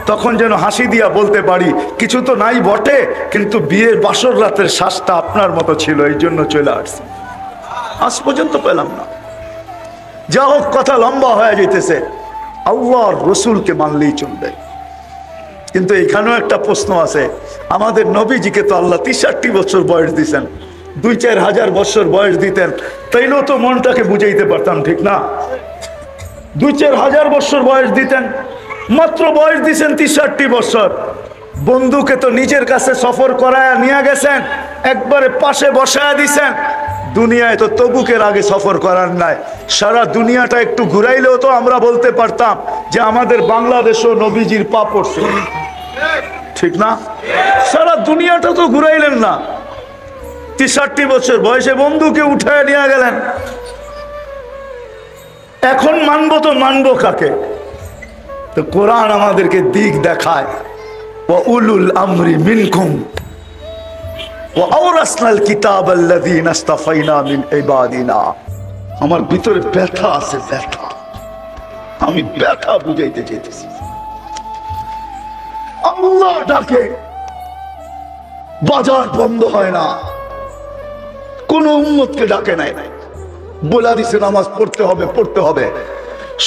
তখন যেন হাসি দিয়া বলতে পারি কিছু তো নাই বটে, কিন্তু বিয়ের বাসর রাতের শ্বাসটা আপনার মতো ছিল, এই জন্য চলে আসছি। আজ পর্যন্ত পেলাম না। যা হোক, কথা লম্বা হয়ে যেতেছে। আল্লাহর রসুলকে মানলেই চলবে, কিন্তু এখানেও একটা প্রশ্ন আছে। আমাদের নবীজিকে তো আল্লাহ 63 বছর বয়স দিয়েছেন, 2-4 হাজার বছর বয়স দিতেন তাইলেও তো মনটাকে বুঝাইতে পারতাম, ঠিক না? 2-4 হাজার বছর বয়স দিতেন, মাত্র বয়স দিয়েছেন 63 বছর। বন্ধুকে তো নিজের কাছে সফর করায় নিয়ে গেছেন, একবারে পাশে বসায় দিছেন। দুনিয়ায় তো তবুকের আগে সফর করার নাই। সারা দুনিয়াটা একটু ঘুরাইলেও তো আমরা বলতে পারতাম যে আমাদের বাংলাদেশও নবীজির পা পড়ছে, ঠিক না? সারা দুনিয়াটা তো ঘুরাইলেন না। 63 বছর বয়সে বন্ধুকে উঠায় নিয়ে গেলেন। এখন মানবো তো মানবো কাকে? তো কোরআন আমাদেরকে দিক দেখায়, ওয়া উলুল আমরি মিনকুম ওয়া আওরাসনাল কিতাবাল্লাযীনা ইসতাফাইনা মিন ইবাদিনা। আমার ভিতরে ব্যথা আছে, ব্যথা, আমি ব্যথা বুঝাইতে চাইতেছি। আল্লাহ ডাকে, বাজার বন্ধ হয় না, কোন উম্মতকে ডাকে নাই, বলা দিছে নামাজ পড়তে হবে, পড়তে হবে।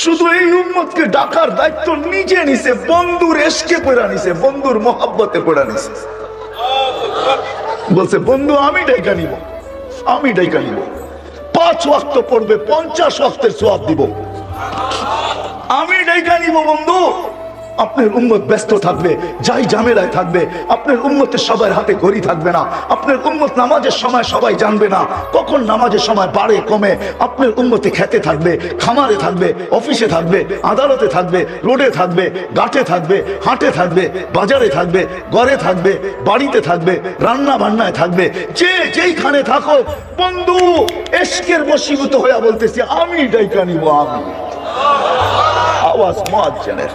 শুধু এই উম্মতকে ডাকার দায়িত্ব নিজে নিছে, বন্ধুর এশকে পড়া নিছে, বন্ধুর মহাব্বতে পড়া নিছে। বলছে বন্ধু আমি ডাইকা নিব, আমি ডাইকা নিব, 5 ওয়াক্ত পড়বে, 50 ওয়াক্তের সওয়াব দিব, আমি ডাইকা নিব বন্ধু। আপনার উম্মত ব্যস্ত থাকবে, যাই ঝামেলায় থাকবে। আপনার উম্মতের সবার হাতে ঘড়ি থাকবে না। আপনার উম্মত নামাজের সময় সবাই জানবে না কখন নামাজের সময় বাড়ে কমে। আপনার উম্মতে খেতে থাকবে, খামারে থাকবে, অফিসে থাকবে, আদালতে থাকবে, রোডে থাকবে, ঘাটে থাকবে, হাটে থাকবে, বাজারে থাকবে, ঘরে থাকবে, বাড়িতে থাকবে, রান্না বান্নায় থাকবে। যে যেইখানে থাকো বন্ধু, এশকের বশীভূত হয়ে বলতেছি আমি ডাইকা নিব। আমি আওয়াজ মাছ জানে।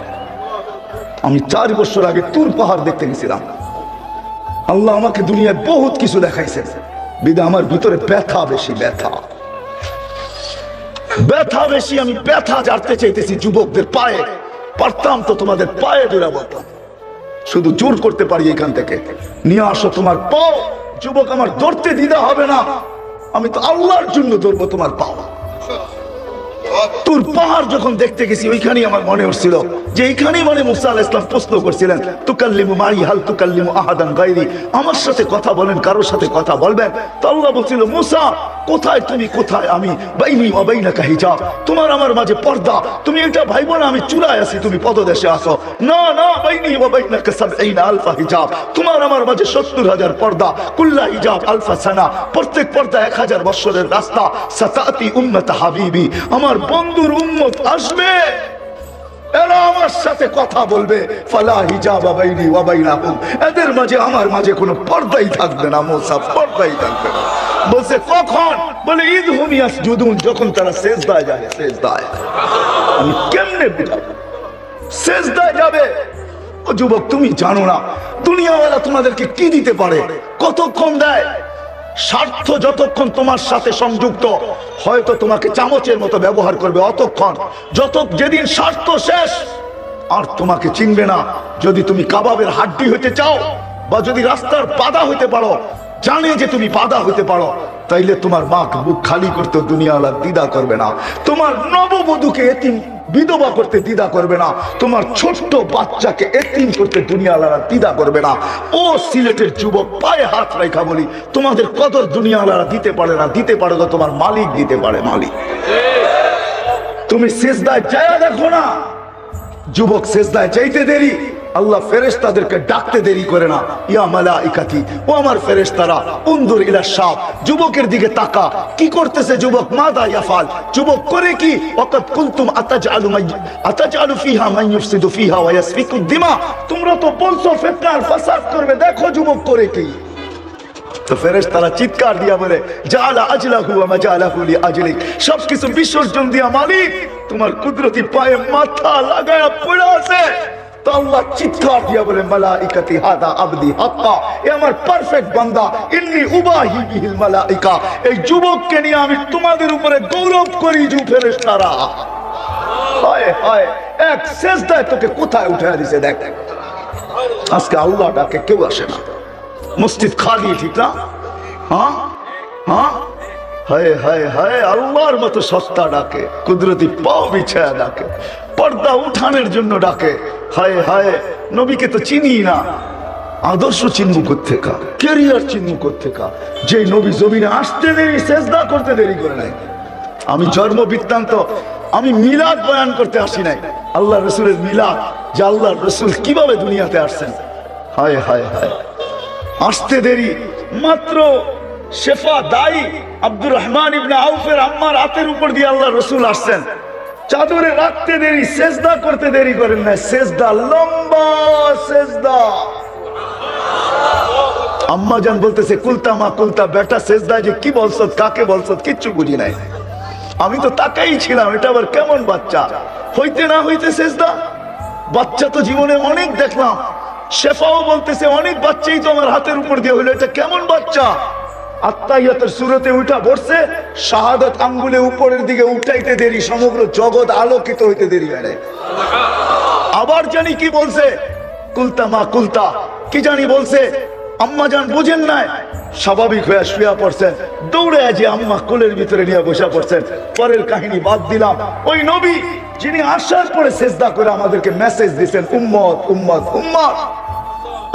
আমি 4 বছর আগে তুর পাহাড় দেখতে গেছিলাম। আল্লাহ আমাকে দুনিয়ায় বহুত কিছু দেখাইছে, বিদা আমার ভিতরে ব্যথা বেশি, ব্যথা বেশি। আমি ব্যথা জানতে চাইতেছি যুবকদের পায়ে। পারতাম তো তোমাদের পায়ে জোড়া বলতাম, শুধু জোর করতে পারি এখান থেকে নিয়ে আসো তোমার পাও। যুবক আমার ধরতে দ্বিধা হবে না, আমি তো আল্লাহর জন্য ধরবো তোমার পাও। তুর পাহাড় যখন দেখতে গেছি ওইখানেই আমার মনে হচ্ছিল যে এইখানেই মানে মুসা আলাইহিস সালাম প্রশ্ন করছিলেন, তুকাল্লিমু মাই হাল তুকাল্লিমু আহাদান গায়রি, আমার সাথে কথা বলেন, কারোর সাথে কথা বলবেন? তো আল্লাহ বলছিল, মুসা কোথায় তুমি, কোথায় আমি? বাইনি ওয়া বাইনাকা হিজাব, তোমার আমার মাঝে পর্দা। তুমি এটা ভাইবো না আমি চূড়ায় আছি, তুমি পদদেশে আসো। না না, বাইনি ওয়া বাইনাকা ৭০ আলফা হিজাব, তোমার আমার মাঝে ৭০,০০০ পর্দা। কুল্লা হিজাব আলফা সানা, প্রত্যেক পর্দা ১০০০ বছরের রাস্তা। সাতাতি উম্মত হাবিবি, আমার বন্ধুর উম্মত আসবে, এরা আমার সাথে কথা বলবে। ফালা হিজাবা বাইনি ওয়া বাইনাহুম, এদের মাঝে আমার মাঝে কোনো পর্দাই থাকবে না। মুসা পর্দাই থাকবে না। বলছে কখন? বলে ইদহুম ইয়াসজুদুন, যখন তারা সিজদায় যায়। সিজদায় আমি কেমনে বুঝাবো? সিজদায় যাবে। ও যুবক, তুমি জানো না দুনিয়াওয়ালা তোমাদেরকে কি দিতে পারে, কতক্ষণ দেয়। স্বার্থ যতক্ষণ তোমার সাথে সংযুক্ত, হয়তো তোমাকে চামচের মতো ব্যবহার করবে অতক্ষণ, যেদিন স্বার্থ শেষ আর তোমাকে চিনবে না। যদি তুমি কাবাবের হাড্ডি হতে চাও বা যদি রাস্তার বাধা হইতে পারো, জানে যে তুমি বাধা হইতে পারো, তাইলে তোমার মা বুক খালি করতে দুনিয়াওয়ালা দ্বিধা করবে না। তোমার নববধূকে এতিম বিধবা করতে দ্বিধা করবে না। তোমার ছোট্ট বাচ্চাকে এতিম করতে দুনিয়াওয়ালারা দ্বিধা করবে না। ও সিলেটের যুবক, পায়ে হাত রেখা বলি, তোমাদের কদর দুনিয়াওয়ালারা দিতে পারে না। দিতে পারে তো তোমার মালিক দিতে পারে, মালিক। তুমি সিজদায় যায় দেখো না, যুবক সিজদায় যাইতে দেরি, আল্লাহ ফেরেশতাদেরকে ডাকতে দেরি করে না। ইয়া মালাইকাতি, ও আমার ফেরেশতারা, উনদুর ইলা শাব, যুবকের দিকে তাকা। কি করতেছে যুবক? মাদা ইয়াফাল, যুবক করে কি? ওয়াকাদ কুনতুম আতাজআলু ফিহা মান ইউফসিদু ফিহা ওয়া ইয়াসফিকু দিমা, তোমরা তো বলছো ফিতনা আর ফাসাদ করবে, দেখো যুবক করে কি। তো ফেরেশতারা চিৎকার দিয়া বলে, জাআলা আজলাহু ওয়া মাজালাহু লিআজলিক, সবকিছু বিসর্জন দিয়া মালিক তোমার কুদরতি পায়ে মাথা লাগায়া পড়ে আছে। তো আল্লাহ চিৎকার দিয়া বলে, মালাইকাতি হাদা আবদি হাক্কা, এ আমার পারফেক্ট বান্দা, ইন্নী উবাহি বিহিল মালাইকা, এই যুবককে নিয়ে আমি তোমাদের উপরে গৌরব করি। যু ফেরেশতারা, হায় হায়, এক সিজদায় তোকে কোথায় উঠায় দিছে দেখ। আজকে আল্লাহ ডাকে কেউ আসে না, মসজিদ খালি, ঠিক না? হ্যাঁ হ্যাঁ, হায় হায় হায়, আল্লাহর মতো সস্তা ডাকে, কুদরতি পাও বিছায়া ডাকে, পর্দা উঠানের জন্য ডাকে। হায় হায়, নবীকে তো চিনি না, আদর্শ চিহ্ন কোত্থেকা, ক্যারিয়ার চিহ্ন কোত্থেকা, যে নবী জমিনে আসতে দেরি, সেজদা করতে দেরি করে নাই। আমি জন্ম বৃত্তান্ত, আমি মিলাদ বয়ান করতে আসি নাই, আল্লাহ রসুলের মিলাদ, যে আল্লাহ রসুল কিভাবে দুনিয়াতে আসছেন। হায় হায় হায়, আসতে দেরি। মাত্র শেফা দায়ী আব্দুর রহমান ইবনে আউফের আম্মার হাতের উপর দিয়ে আল্লাহ রসুল আসছেন, চাদরে রাখতে দেরি, সেজদা করতে দেরি করেন না। সেজদা, লম্বা সেজদা। আম্মা জান বলতেছে, কুলতা মা কুলতা, বেটা সেজদা যে কি বলছো, কাকে বলছো, কিচ্ছু বুঝি নাই। আমি তো তাকাই ছিলাম, এটা আবার কেমন বাচ্চা, হইতে না হইতে সেজদা। বাচ্চা তো জীবনে অনেক দেখলাম, শেফাও বলতেছে অনেক বাচ্চাই তো আমার হাতের উপর দিয়ে হইলো, এটা কেমন বাচ্চা। আত্তাহিয়াতের সূরতে উঠা পড়ছে, শাহাদাত আঙ্গুলে উপরের দিকে উঠাইতে দেরি, সমগ্র জগৎ আলোকিত হইতে দেরি হয়। আবার জানি কি বলছে, কুলতা মা কুলতা, কি জানি বলছে। আম্মা জান বুঝেন নাই, স্বাভাবিক হয়ে শুয়ে পড়ছেন, দৌড়ে যে আম্মা কোলের ভিতরে নিয়ে বসে পড়ছেন। পরের কাহিনী বাদ দিলাম। ওই নবী যিনি আসার পরে সেজদা করে আমাদেরকে মেসেজ দিয়েছেন, উম্মত উম্মত উম্মত।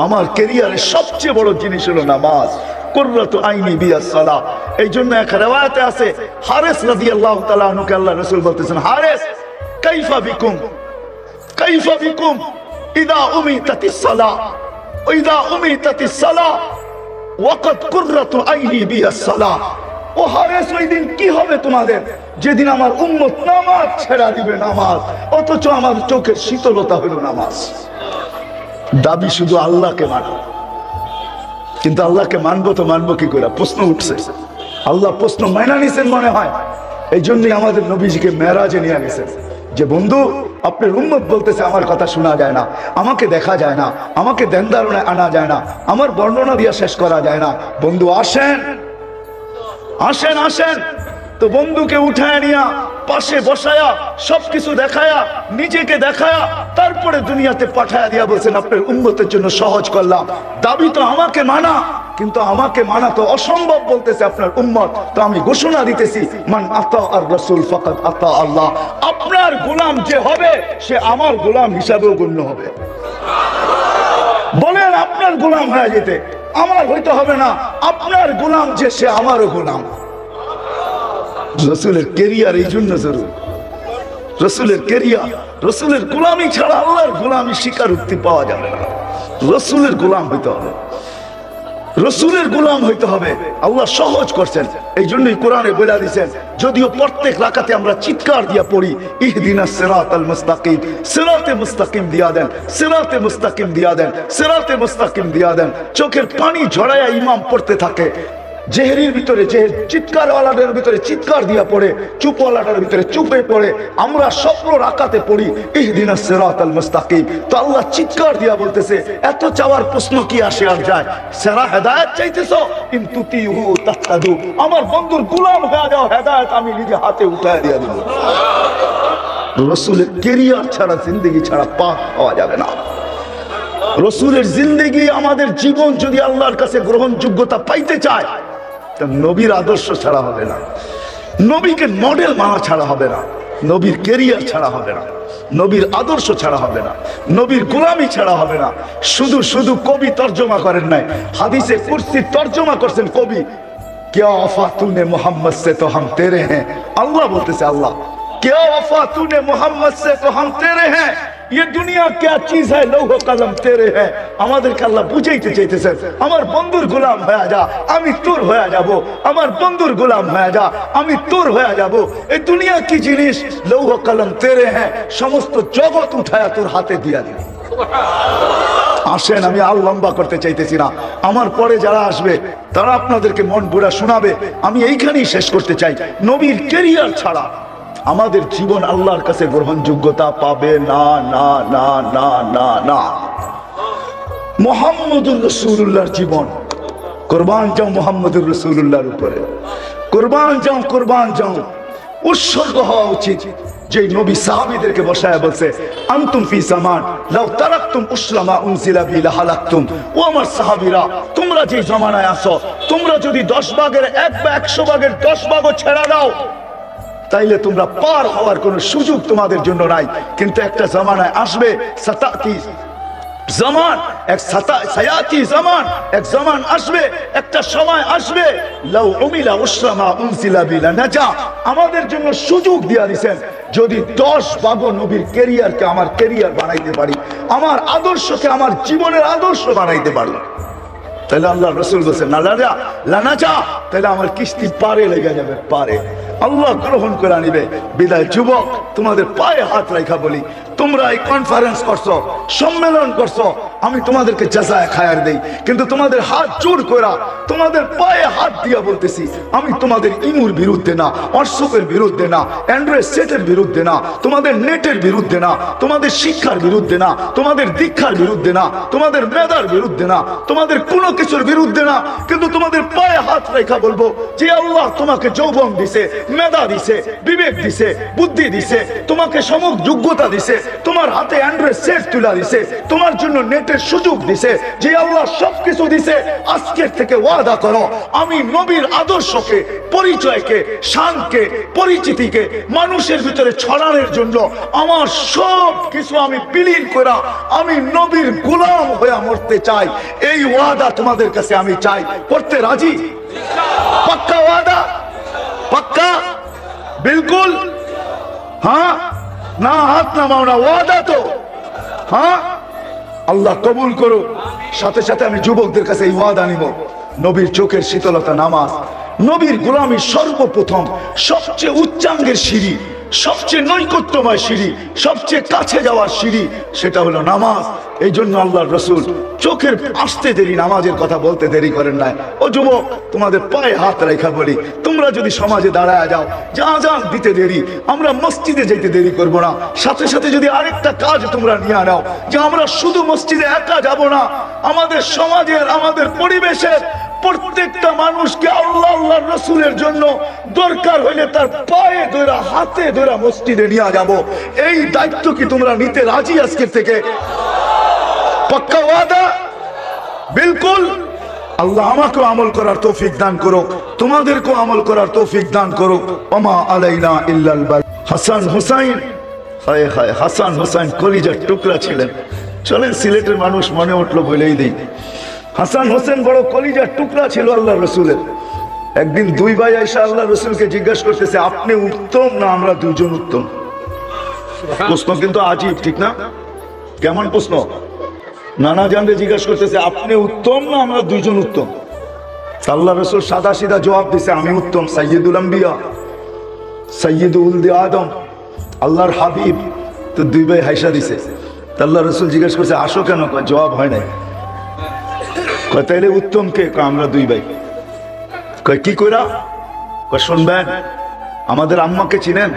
আমার ক্যারিয়ারের সবচেয়ে বড় জিনিস হলো নামাজ, কুররাতু আইনি বিয়াস সালাহ। এই জন্য এক রিওয়ায়াতে আছে, হারেস রাদিয়াল্লাহু তাআলা আনহুকে আল্লাহ রাসূল বলতেছেন, হারেস কাইফা বিকুম, কাইফা বিকুম, ইদা উমিতাতিস সালাহ ইদা উমিতাতিস সালাহ ওয়াকাত কুররাতু আইনি বিহাস সালাহ। ও হারেস, ওই দিন কি হবে তোমাদের যেদিন আমার উম্মত নামাজ ছেড়া দিবে, নামাজ, অথচ আমার চোখের শীতলতা হলো নামাজ। দাবি শুধু আল্লাহকে মানো, কিন্তু আল্লাহকে মানবো তো মানবো কি করে? প্রশ্ন উঠছে। আল্লাহ প্রশ্ন মাইনা নিছেন মনে হয়, এই জন্যই আমাদের নবীজিকে মেরাজে নিয়ে গেছেন যে বন্ধু আপনার উম্মত বলতেছে আমার কথা শোনা যায় না, আমাকে দেখা যায় না, আমাকে ধ্যান ধারণায় আনা যায় না, আমার বর্ণনা দিয়ে শেষ করা যায় না। বন্ধু আসেন আসেন আসেন। তো বন্ধুকে উঠায় নিয়া পাশে বসায়া সবকিছু দেখায়া নিজেকে দেখায়া তারপরে দুনিয়াতে পাঠায়া দিয়া বলছেন আপনার উম্মতের জন্য সহজ করলাম। দাবি তো আমাকে মানা, কিন্তু আমাকে মানা তো অসম্ভব বলতেছে আপনার উম্মত। তো আমি ঘোষণা দিতেছি মান আতা আর রাসূল ফাকাদ আতা আল্লাহ। আপনার গোলাম যে হবে সে আমার গোলাম হিসাবেও গণ্য হবে। বলেন আপনার গোলাম হয়ে যেতে, আমার হইতে হবে না, আপনার গোলাম যে সে আমারও গোলাম। রসুলের কেরিয়ার এই জন্য জরুরি। রসুলের কেরিয়ার, রসুলের গোলামি ছাড়া আল্লাহর গোলামি স্বীকারোক্তি পাওয়া যাবে না। রসুলের গোলাম হইতে হবে, রসুলের গোলাম হইতে হবে। আল্লাহ সহজ করছেন, এই জন্যই কোরআনে বলে দিয়েছেন। যদিও প্রত্যেক রাকাতে আমরা চিৎকার দিয়া পড়ি ইহদিনাস সিরাতাল মুস্তাকিম, সিরাতে মুস্তাকিম দিয়া দেন, সিরাতে মুস্তাকিম দিয়া দেন, সিরাতে মুস্তাকিম দিয়া দেন। চোখের পানি ঝরায়া ইমাম পড়তে থাকে, জেহেরির ভিতরে জেহের, চিৎকার ওয়ালাদের ভিতরে চিৎকার দিয়া পড়ে, চুপ ওয়ালাদের ভিতরে চুপে পড়ে। আমরা স্বপ্ন রাকাতে পড়ি ইহদিনাস সিরাতাল মুস্তাকিম। তো আল্লাহ চিৎকার দিয়া বলতেছে এত চাওয়ার প্রশ্ন কি আসে আর যায়? সেরা হেদায়েত চাইতেছো, ইন তুতিহু তাহতাদু। আমার বন্ধুর গোলাম হয়ে যাও, হেদায়েত আমি নিজে হাতে উঠায় দিয়া দেব। রসুলের কেরিয়ার ছাড়া, জিন্দেগি ছাড়া পার পাওয়া যাবে না। রসুলের জিন্দেগি, আমাদের জীবন যদি আল্লাহর কাছে গ্রহণযোগ্যতা পাইতে চায়, নবীর আদর্শ ছাড়া হবে না, নবীকে মডেল মানা ছাড়া হবে না, নবীর কেরিয়ার ছাড়া হবে না, নবীর আদর্শ ছাড়া হবে না, নবীর গোলামি ছাড়া হবে না। শুধু শুধু কবি তর্জমা করেন নাই, হাদিসে কুরসি তর্জমা করছেন কবি। क्या वफा तूने मोहम्मद से तो हम तेरे हैं। अल्लाह बोलते से अल्लाह क्या वफा तूने मोहम्मद से तो हम तेरे हैं। ये दुनिया क्या चीज है, लौह कलम तेरे हैं। আমাদেরকে আল্লাহ বুঝাইতে চাইতেছেন আমার বন্ধুর গোলাম হয়ে যা, আমি তোর হয়ে যাব। আমার বন্ধুর গোলাম হয়ে যা, আমি তোর হয়ে যাব। এই দুনিয়া কি জিনিস, লৌহ কলম তেরে হ্যাঁ, সমস্ত জগৎ উঠায়া তোর হাতে দিয়া দিবি। আসেন, আমি আর লম্বা করতে চাইতেছি না, আমার পরে যারা আসবে তারা আপনাদেরকে মন ভরা শোনাবে। আমি এইখানেই শেষ করতে চাই, নবীর কেরিয়ার ছাড়া আমাদের জীবন আল্লাহর কাছে গ্রহণযোগ্যতা পাবে না, না না না না না। মুহাম্মদুর রাসূলুল্লাহর জীবন, কুরবান যাও মুহাম্মদুর রাসূলুল্লাহর উপরে, কুরবান যাও, কুরবান যাও। উৎসর্গ হওয়া উচিত। যে নবী সাহাবীদেরকে বসায় বলছে আনতুম ফি জামান লাউ তারাকতুম উসলামা উনজিলা বি লাহালাকতুম। ও আমার সাহাবীরা, তোমরা যে জামানায় আছো, তোমরা যদি 10 ভাগের 1 বা 100 ভাগের 10 ভাগও ছেড়ে দাও, তাইলে তোমরা পার হওয়ার কোনো সুযোগ তোমাদের জন্য নাই। কিন্তু একটা জামানায় আসবে, সাতাতি জামান, এক সায়াতি জামান, এক জামান আসবে, একটা সময় আসবে, লাউ উমিলা উসলামা উনজিলা বি লানাজা। আমাদের জন্য সুযোগ দিয়া দিবেন, যদি 10 ভাগ নবীর ক্যারিয়ারকে আমার ক্যারিয়ার বানাইতে পারি, আমার আদর্শকে আমার জীবনের আদর্শ বানাইতে পারি, তাহলে আল্লাহ রাসূল বলেছেন না লানাজা, তাহলে আমার কিস্তি পারে লেগে যাবে, পারে। আল্লাহ গ্রহণ করে নিবে। বিদায় যুবক, তোমাদের পায়ে হাত রাখা বলি, তোমরা এই কনফারেন্স করছো, সম্মেলন করছো, আমি তোমাদেরকে জাযায়ে খায়ের দেই, কিন্তু তোমাদের হাত জোর করা, তোমাদের পায়ে হাত দিয়া বলতেছি, আমি তোমাদের ইমুর বিরুদ্ধে না, হোয়াটসঅ্যাপের বিরুদ্ধে না, অ্যান্ড্রয়েড সেটের বিরুদ্ধে না, তোমাদের নেটের বিরুদ্ধে না, তোমাদের শিক্ষার বিরুদ্ধে না, তোমাদের দীক্ষার বিরুদ্ধে না, তোমাদের মেধার বিরুদ্ধে না, তোমাদের কোনো কিছুর বিরুদ্ধে না, কিন্তু তোমাদের পায়ে হাত রেখা বলবো যে আল্লাহ তোমাকে যৌবন দিছে, মেধা দিছে, বিবেক দিছে, বুদ্ধি দিছে, তোমাকে সমক যোগ্যতা দিছে, তোমার হাতে অ্যান্ড্রয়েড সেট তুলা দিছে, তোমার জন্য নেটের সুযোগ দিছে, যে আল্লাহ সবকিছু দিছে। আজকের থেকে ওয়াদা করো, আমি নবীর আদর্শকে, পরিচয়কে, শানকে, পরিচিতিকে মানুষের ভিতরে ছড়ানোর জন্য আমার সব কিছু আমি বিলীন করা, আমি নবীর গোলাম হয়ে মরতে চাই। এই ওয়াদা তোমাদের কাছে আমি চাই, করতে রাজি? পাক্কা ওয়াদা? পাক্কা? বিলকুল? হ্যাঁ না? হাত নামাও না, ওয়াদা তো? হ্যাঁ আল্লাহ কবুল করো। সাথে সাথে আমি যুবকদের কাছে এই ওয়াদা নিব, নবীর চোখের শীতলতা নামাজ, নবীর গোলামী সর্বপ্রথম সবচেয়ে উচ্চাঙ্গের সিঁড়ি, সবচেয়ে নৈকট্যময় সিঁড়ি, সবচেয়ে কাছে যাওয়ার সিঁড়ি, সেটা হলো নামাজ। এই জন্য আল্লাহর রসুল চোখের আসতে দেরি, নামাজের কথা বলতে দেরি করেন নাই। ও যুবক, তোমাদের পায়ে হাত রেখা বলি, তোমরা যদি সমাজে দাঁড়ায় যাও, যা আযান দিতে দেরি, আমরা মসজিদে যেতে দেরি করব না। সাথে সাথে যদি আরেকটা কাজ তোমরা নিয়ে নাও, যে আমরা শুধু মসজিদে একা যাব না, আমাদের সমাজের, আমাদের পরিবেশের প্রত্যেকটা মানুষকে আল্লাহ আল্লাহর রাসূলের জন্য দরকার হইলে তার পায়ে ধরে, হাতে ধরে মসজিদে নিয়ে যাব। এই দায়িত্ব কি তোমরা নিতে রাজি আজকের থেকে? পাক্কা ওয়াদা? বিলকুল। আল্লাহ আমাকে আমল করার তৌফিক দান করো, তোমাদেরকেও আমল করার তৌফিক দান করো। ওমা আলাইনা ইল্লাল বাল। হাসান হুসাইন, হায় হায়, হাসান হুসাইন কলিজার টুকরা ছিলেন। চলেন সিলেটের মানুষ মনে উঠলো বলেই দিই, হাসান হোসেন বড় কলিজার টুকরা ছিল আল্লাহ রসুলের। একদিন দুই ভাই আয়েশা আল্লাহ রসুলকে জিজ্ঞাসা করতেছে, আপনি উত্তম না আমরা দুজন উত্তম? প্রশ্ন কিন্তু আজীব, ঠিক না? কেমন প্রশ্ন? নানা জানরে জিজ্ঞাসা করতেছে, আপনি উত্তম না আমরা দুইজন উত্তম? আল্লাহ রসুল সাদা সিধা জবাব দিছে, আমি উত্তম, সাইয়্যিদুল আম্বিয়া, সাইয়্যিদু উলদে আদম, আল্লাহর হাবিব। তো দুই ভাই হাইসা দিছে। আল্লাহ রসুল জিজ্ঞাসা করছে, আসো কেন? জবাব হয় নাই। তাইলে উত্তম কে? আমরা দুই ভাই। কি কইরা? শুনবেন, আমাদের আম্মাকে চিনেন?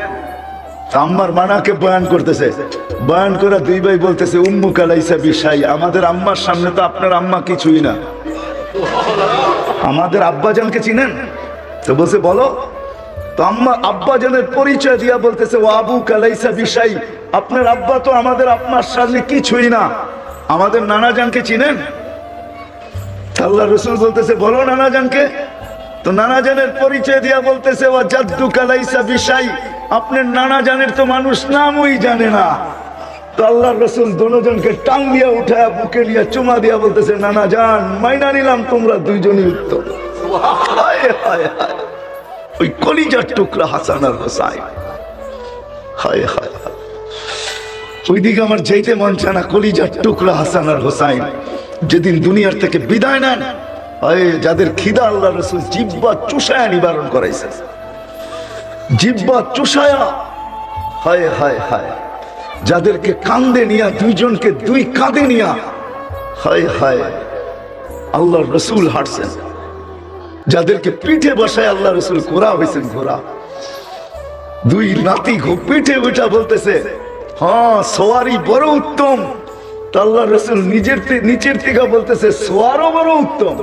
আম্মার মানাকে বয়ান করতেছে, বয়ান করে দুই ভাই বলতেছে, উম্মু কালাইসা বিশাই, আমাদের আম্মার সামনে তো আপনার আম্মা কিছুই না। আমাদের আব্বাজানকে চিনেন? তো বলছে বলো। তো আম্মা আব্বাজানের পরিচয় দিয়া বলতেছে, ও আবু কালাইসা বিশাই, আপনার আব্বা তো আমাদের আপনার সামনে কিছুই না। আমাদের নানাজানকে চিনেন? আল্লাহ রসুল বলতেছে, বলো নানাজানকে। তো নানাজানের পরিচয় দিয়া বলতেছে, ও জাদ্দু কালাইসা বিশাই, আপনার নানাজানের তো মানুষ নামই জানে না। তো আল্লাহ রসুল দুজনকে টাং দিয়া উঠায় বুকে নিয়ে চুমা দিয়া বলতেছে, নানাজান মাইনা নিলাম, তোমরা দুইজনই উত্তম। ওই কলিজার টুকরা হাসান আর হোসাইন, হায় হায়, ওইদিকে আমার যেতে মন চায় না। কলিজার টুকরা হাসান আর হোসাইন যেদিন দুনিয়ার থেকে বিদায় নেন, যাদের খিদা আল্লাহ রসুল জিহ্বা চুষায়া নিবারণ করাইছে, জিহ্বা চুষায়া, হায় হায় হায়, যাদেরকে কান্দে নিয়া, দুইজনকে দুই কাঁধে নিয়া, হায় হায়, আল্লাহ রসুল হাঁটছেন, যাদেরকে পিঠে বসায় আল্লাহ রসুল ঘোরা হয়েছেন, ঘোরা। দুই নাতি পিঠে উঠা বলতেছে, হ্যাঁ সোয়ারি বড় উত্তম। আল্লাহ রসুল নিচের থেকে বলতেছে, সোয়ারও বড় উত্তম।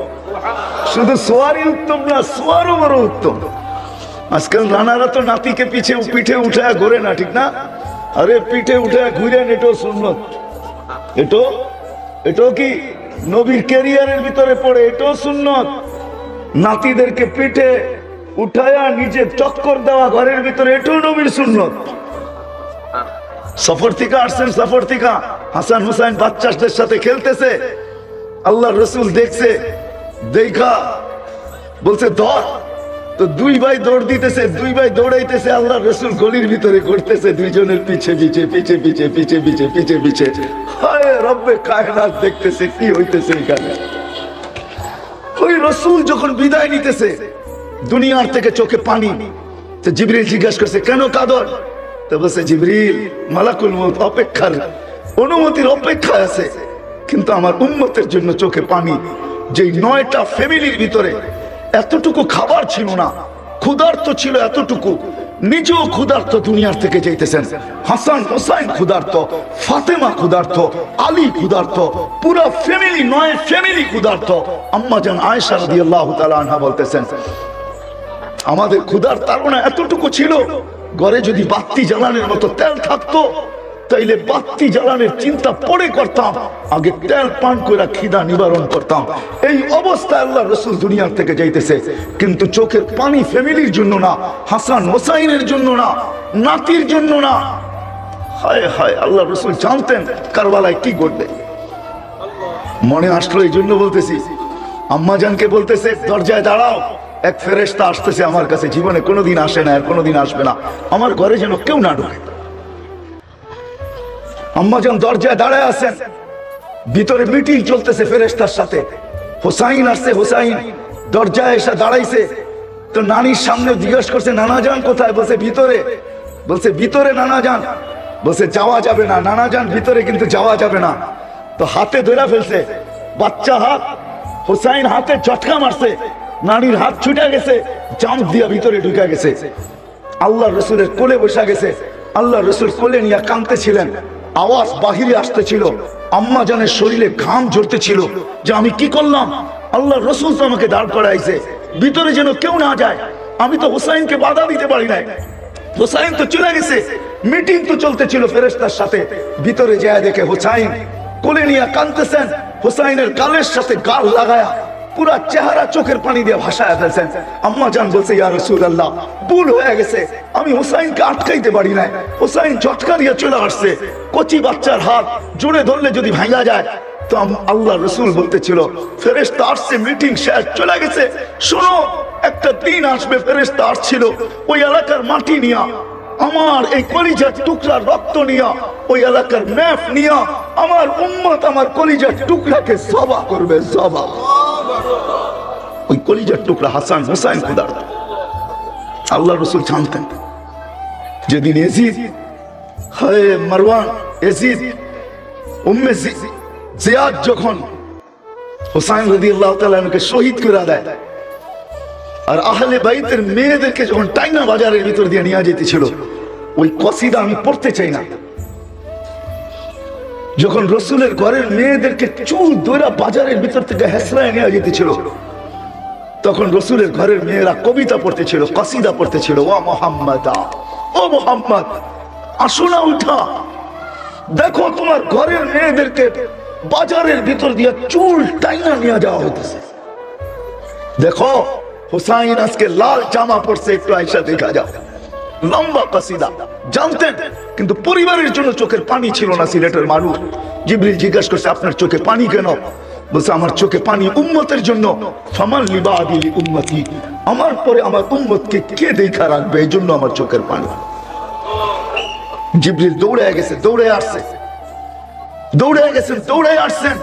শুধু সোয়ারি উত্তম না, সোয়ারও বড় উত্তম। আজকাল রানারা তো নাতিকে পিঠে উঠায় ঘোরে না, ঠিক না? আরে পিঠে উঠায় ঘুরেন, এটাও সুন্নত, এটাও কি নবীর ক্যারিয়ারের ভিতরে পড়ে, এটাও সুন্নত। নাতিদেরকে পিঠে উঠায়া নিজে চক্কর দেওয়া ঘরের ভিতরে, এটাও নবীর সুন্নত। সফর থেকে আসছেন, সফর থেকে হাসান হুসাইন বাচ্চাদের সাথে খেলতেছে, আল্লাহ রসুল দেখছে, দেখা বলছে দৌড়। তো দুই ভাই দৌড় দিতেছে, দুই ভাই দৌড়াইতেছে, আল্লাহ রসুল গলির ভিতরে করতেছে, দুইজনের পিছে পিছে পিছে পিছে পিছে পিছে পিছে পিছে। হায় রব্বে কায়নাত, দেখতেছে কি হইতেছে এখানে। ওই রসুল যখন বিদায় নিতেছে দুনিয়ার থেকে, চোখে পানি। তো জিবরিল জিজ্ঞাসা করছে, কেন কাঁদর? তো বলছে, জিবরিল, মালাকুল মউত অপেক্ষার, অনুমতির অপেক্ষায় আছে, কিন্তু আমার উম্মতের জন্য চোখে পানি। যেই 9টা ফ্যামিলির ভিতরে এতটুকু খাবার ছিল না, ক্ষুধার্ত ছিল এতটুকু, নিজেও ক্ষুধার্ত দুনিয়ার থেকে যাইতেছেন। হাসান হোসাইন ক্ষুধার্ত, ফাতেমা ক্ষুধার্ত, আলী ক্ষুধার্ত, পুরো ফ্যামিলি, 9 ফ্যামিলি ক্ষুধার্ত। আম্মা জান আয়েশা রাদিয়াল্লাহু তাআলা আনহা বলতেছেন, আমাদের ক্ষুধার তাড়না এতটুকু ছিল, ঘরে যদি বাতি জ্বালানোর মতো তেল থাকতো তাইলে বাতি জ্বালানোর চিন্তা পরে করতাম, আগে তেল পান করে খিদা নিবারণ করতাম। এই অবস্থায় আল্লাহ রসুল দুনিয়ার থেকে যাইতেছে, কিন্তু চোখের পানি ফ্যামিলির জন্য না, হাসান হোসাইনের জন্য না, নাতির জন্য না। হায় হায়, আল্লাহ রসুল জানতেন কারবালায় কি ঘটবে। মনে আসলো, এই জন্য বলতেছি। আম্মা জানকে বলতেছে, দরজায় দাঁড়াও, এক ফেরেশতা আসতেছে আমার কাছে, জীবনে কোনোদিন আসে না, আর কোনোদিন আসবে না, আমার ঘরে যেন কেউ না ঢোকে। আম্মা জান দরজায় দাঁড়ায় আছেন, ভিতরে মিটিং চলতেছে ফেরেশতার সাথে। হুসাইন আসছে, হুসাইন দরজায় এসে দাঁড়াইছে। তো নানির সামনে জিজ্ঞেস করছে নানা যান কোথায়? বলছে ভিতরে। বলছে ভিতরে নানা যান? বলছে যাওয়া যাবে না নানা যান, ভিতরে কিন্তু যাওয়া যাবে না। তো হাতে ধরে ফেলছে, বাচ্চা হাত। হুসাইন হাতে ঝটকা মারছে, নানির হাত ছুটে গেছে, জাম দিয়া ভিতরে ঢুকে গেছে। আল্লাহ রসুলের কোলে বসা গেছে। আল্লাহ রসুল কোলে নিয়ে কাঁদতেছিলেন, আওয়াজ বাহিরে আসতেছিল, আম্মা জানের শরীরে ঘাম ঝরতেছিল যে আমি কি করলাম, আল্লাহ রসুল তো আমাকে দাঁড় করাইছে, ভিতরে যেন কেউ না যায়। আমি তো হুসাইনকে বাধা দিতে পারি নাই, হুসাইন তো চলে গেছে, মিটিং তো চলতেছিল ফেরেশতার সাথে। ভিতরে যায় দেখে হুসাইন কোলে নিয়ে কাঁদতেছেন, হুসাইনের গালের সাথে গাল লাগায়া পুরা চেহারা চোখের পানি দিয়ে ভাসায় ফেলছেন। আম্মা জান বলছে ইয়া রাসূলুল্লাহ, ভুল হয়ে গেছে, আমি হুসাইনকে আটকাইতে পারি নাই। হুসাইন ঝটকা দিয়ে চলে আসছে, কচি বাচ্চার হাত জোরে ধরলে যদি ভাঙা যায়। তো আল্লাহ রসুল বলতেছিল ফেরেশতা আসছে, মিটিং শেষ, চলে গেছে। শোনো, একটা দিন আসবে, ফেরেশতা আসছিল ওই এলাকার মাটি নিয়া, আমার এই কলিজার টুকরা রক্ত নিয়া, ওই এলাকার ম্যাপ নিয়া আমার উম্মত আমার কলিজার টুকরাকে জবা করবে, জবা। ওই কলিজার টুকরা হাসান হুসাইন খুদার। আল্লাহ রসুল জানতেন যেদিন এজিদ হায় মারওয়ান, এজিদ উম্মে জিয়াদ যখন হুসাইন রাদিয়াল্লাহু তাআলা আনহুকে শহীদ করে দেয়, আর আহলে বাইতের মেয়েদেরকে যখন টাইনা বাজারের ভিতর দিয়ে নিয়ে যেতেছিল, ওই কসিদা আমি পড়তে চাই না। যখন রসুলের ঘরের মেয়েদেরকে চুল ধরে বাজারের ভিতর থেকে হেসরায় নিয়ে যেতেছিল, তখন রসুলের ঘরের মেয়েরা কবিতা পড়তেছিল, কসিদা পড়তেছিল। ও মোহাম্মদ, ও মোহাম্মদ, আসো না উঠা, দেখো তোমার ঘরের মেয়েদেরকে বাজারের ভিতর দিয়ে চুল টাইনা নিয়ে যাওয়া হইতেছে। দেখো হুসাইন আজকে লাল জামা পড়ছে, একটু আয়সা দেখা যাও। লম্বা কসিদা জানতেন, কিন্তু পরিবারের জন্য চোখের পানি ছিল না সিলেটের মানুষ। জিবরিল জিজ্ঞাসা করছে আপনার চোখে পানি কেন? বলছে আমার চোখে পানি উম্মতের জন্য। ফামান লিবাদি উম্মতি, আমার পরে আমার উম্মতকে কে দেখা রাখবে, এই জন্য আমার চোখের পানি। জিবরিল দৌড়ে গেছে, দৌড়ে আসছে, দৌড়ে গেছেন, দৌড়ে আসছেন।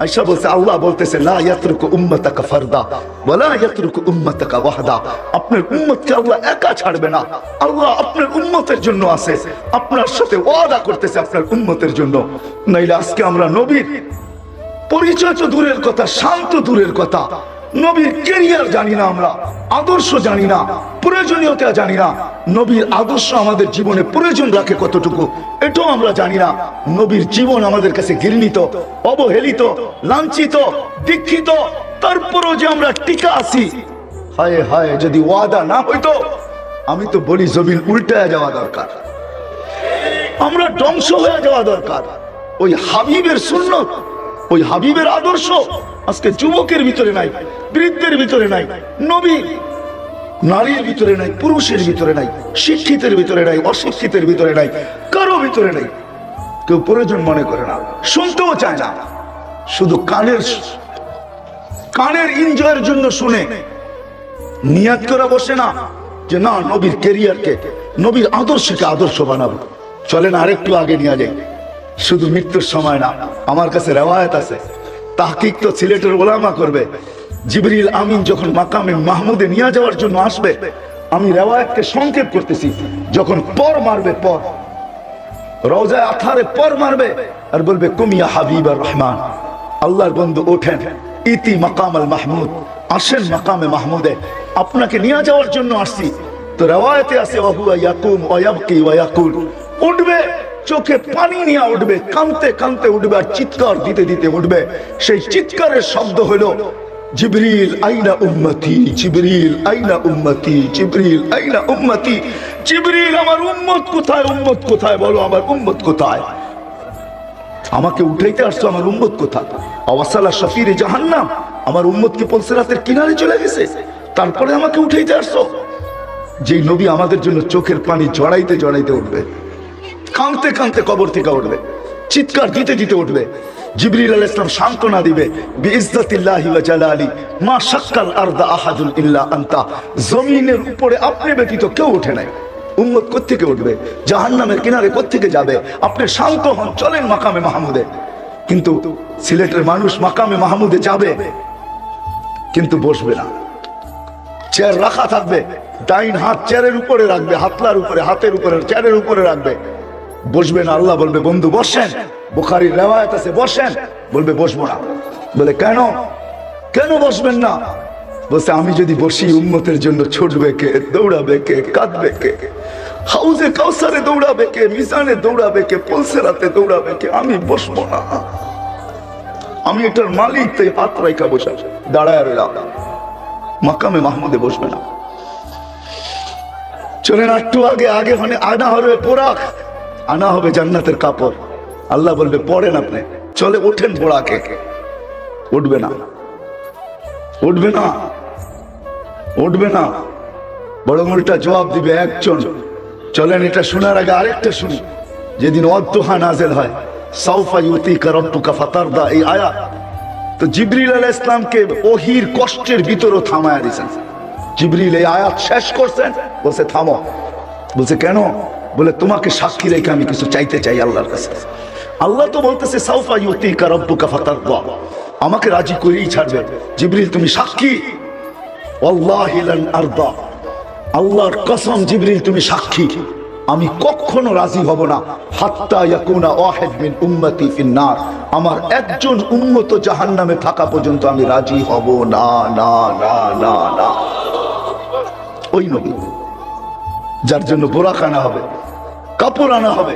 আয়েশা বলছে আল্লাহ বলতেছে লা ইয়াতরুকু উম্মাতাকা ফারদা ওয়ালা ইয়াতরুকু উম্মাতাকা ওয়াহদা, আপনার উম্মতকে আল্লাহ একা ছাড়বে না, আল্লাহ আপনার উম্মতের জন্য আছে, আপনার সাথে ওয়াদা করতেছে আপনার উম্মতের জন্য। নাইলে আজকে আমরা নবীর পরিচয় তো দূরের কথা, শান্ত দূরের কথা, নবীর ক্যারিয়ার জানি না, আমরা আদর্শ জানি না, প্রয়োজনীয়তা জানি না, নবীর আদর্শ আমাদের জীবনে প্রয়োজন রাখে কতটুকু এটাও আমরা জানি না। নবীর জীবন আমাদের কাছে ঘৃণিত, অবহেলিত, লাঞ্ছিত, দীক্ষিত, তারপরও যে আমরা টিকা আছি। হায় হায়, যদি ওয়াদা না হইতো, আমি তো বলি জমিন উল্টায় যাওয়া দরকার, আমরা ধ্বংস হয়ে যাওয়া দরকার। ওই হাবিবের সুন্নত, ওই হাবিবের আদর্শ আজকে যুবকের ভিতরে নাই, বৃদ্ধের ভিতরে নাই, নবী নারীর ভিতরে নাই, পুরুষের ভিতরে নাই, শিক্ষিতের ভিতরে নাই, অশিক্ষিতের ভিতরে নাই, কারো ভিতরে নাই। কেউ প্রয়োজন মনে করে না, শুনতেও চায় না, শুধু কানের এনজয়ের জন্য শুনে, নিয়াত করে বসে না যে না নবীর ক্যারিয়ারকে, নবীর আদর্শকে আদর্শ বানাবো। চলেন আরেকটু আগে নিয়ে যাই, শুধু মৃত্যুর সময় না। আমার কাছে রেওয়ায়েত আছে, তাহকিক তো সিলেটের ওলামা করবে। জিবরিল আমিন যখন মাকামে মাহমুদে নিয়ে যাওয়ার জন্য আসবে, আমি রেওয়ায়েতকে সংক্ষেপ করতেছি, যখন পর মারবে, পর রওজায়ে আথারে পর মারবে আর বলবে কুমিয়া হাবিবার রহমান, আল্লাহর বন্ধু ওঠেন, ইতি মাকাম আল মাহমুদ, আসেন মাকামে মাহমুদে, আপনাকে নিয়ে যাওয়ার জন্য আসছি। তো রেওয়ায়েতে আছে ওয়াহুয়া ইয়াকুম ওয়া ইয়াবকি ওয়া ইয়াকুল, উঠবে, চোখে পানি নিয়ে উঠবে, কাঁদতে কাঁদতে উঠবে, আর চিৎকার দিতে দিতে উঠবে। সেই চিৎকারের শব্দ হলো জিবরিল আইনা উম্মতি, জিবরিল আইনা উম্মতি, জিবরিল আইনা উম্মতি, জিবরিল আমার উম্মত কোথায়, উম্মত কোথায়, বলো আমার উম্মত কোথায়, আমাকে উঠাইতে আসছো, আমার উম্মত কোথায়? আওয়াসালা শফিরে জাহান্নাম, আমার উম্মত কি পলসরাতের কিনারে চলে গেছে, তারপরে আমাকে উঠাইতে আসছো? যেই নবী আমাদের জন্য চোখের পানি জড়াইতে জড়াইতে উঠবে, কাঁদতে কাঁদতে কবর থেকে উঠবে, চিৎকার দিতে দিতে উঠবে, জিবরিল আলাইহিস সালাম সান্ত্বনা দিবে, বিইজ্জাতিল্লাহি ওয়া জালালি মা শাক্কাল আরদা আহাদুন ইল্লা আনতা, জমিনের উপরে আপনি ব্যতীত কেউ ওঠে নাই। উম্মত কোত্থেকে উঠবে, জাহান্নামের কিনারে কোত্থেকে যাবে? আপনি শান্ত হন, চলেন মাকামে মাহমুদে। কিন্তু সিলেটের মানুষ মাকামে মাহমুদে যাবে কিন্তু বসবে না, চেয়ার রাখা থাকবে, ডাইন হাত চেয়ারের উপরে রাখবে, হাতলার উপরে, হাতের উপরে, চেয়ারের উপরে রাখবে, বসবে না। আল্লাহ বলবে বন্ধু বসেন, বুখারীর রিওয়ায়াত আছে বসেন, বলবে বসবো না। বলে কেন, কেন বসবেন না? বলছে আমি যদি বসি উম্মতের জন্য ছুটবে কে, দৌড়াবে কে, কাঁদবে কে, হাউজে কাউসারে দৌড়াবে কে, মিজানে দৌড়াবে কে, পলসেরাতে দৌড়াবে কে, আমি বসবো না। আমি এটার মালিক, তাই হাত রাইখা বসে দাঁড়ায় রইলাম, মাকামে মাহমুদে বসবে না। চলেন একটু আগে, আগে মানে আনা হবে পোড়াক, আনা হবে জান্নাতের কাপড়। আল্লাহ বলবে পড়েন আপনি, চলে ওঠেন পোড়াকে, উঠবে না, উঠবে না, উঠবে না, বড় উল্টা জবাব দিবে একজন। চলেন এটা শোনার আগে আরেকটা শুনি। যেদিন ওয়াদুহা নাযিল হয়, সাউফা ইউতিকা রাব্বুকা ফাতারদা, এই আয়াত তো জিবরিল আলাইহিস সালামকে ওহীর কষ্টের ভিতরও থামায়া দিয়েছেন। জিবরিল এই আয়াত শেষ করছেন, বলছে থামো। বলছে কেন? বলে তোমাকে সাক্ষী রেখে আমি কিছু চাইতে চাই আল্লাহর কাছে। আল্লাহ তো বলতেছে সাউফা ইউতিকা রাব্বুকা ফাতারদা, আমাকে রাজি করেই ছাড়বে। জিবরিল তুমি সাক্ষী? ওয়াল্লাহি লান আরদা, আল্লাহর কসম জিবরিল তুমি সাক্ষী, আমি কখনো রাজি হব না হাত্তা ইয়াকুনা ওয়াহিদ মিন উম্মতি ফিন নার, আমার একজন উম্মত জাহান্নামে থাকা পর্যন্ত আমি রাজি হব না, না না না না। ওই নবী যার জন্য বোরাক আনা হবে, কাপড় আনা হবে,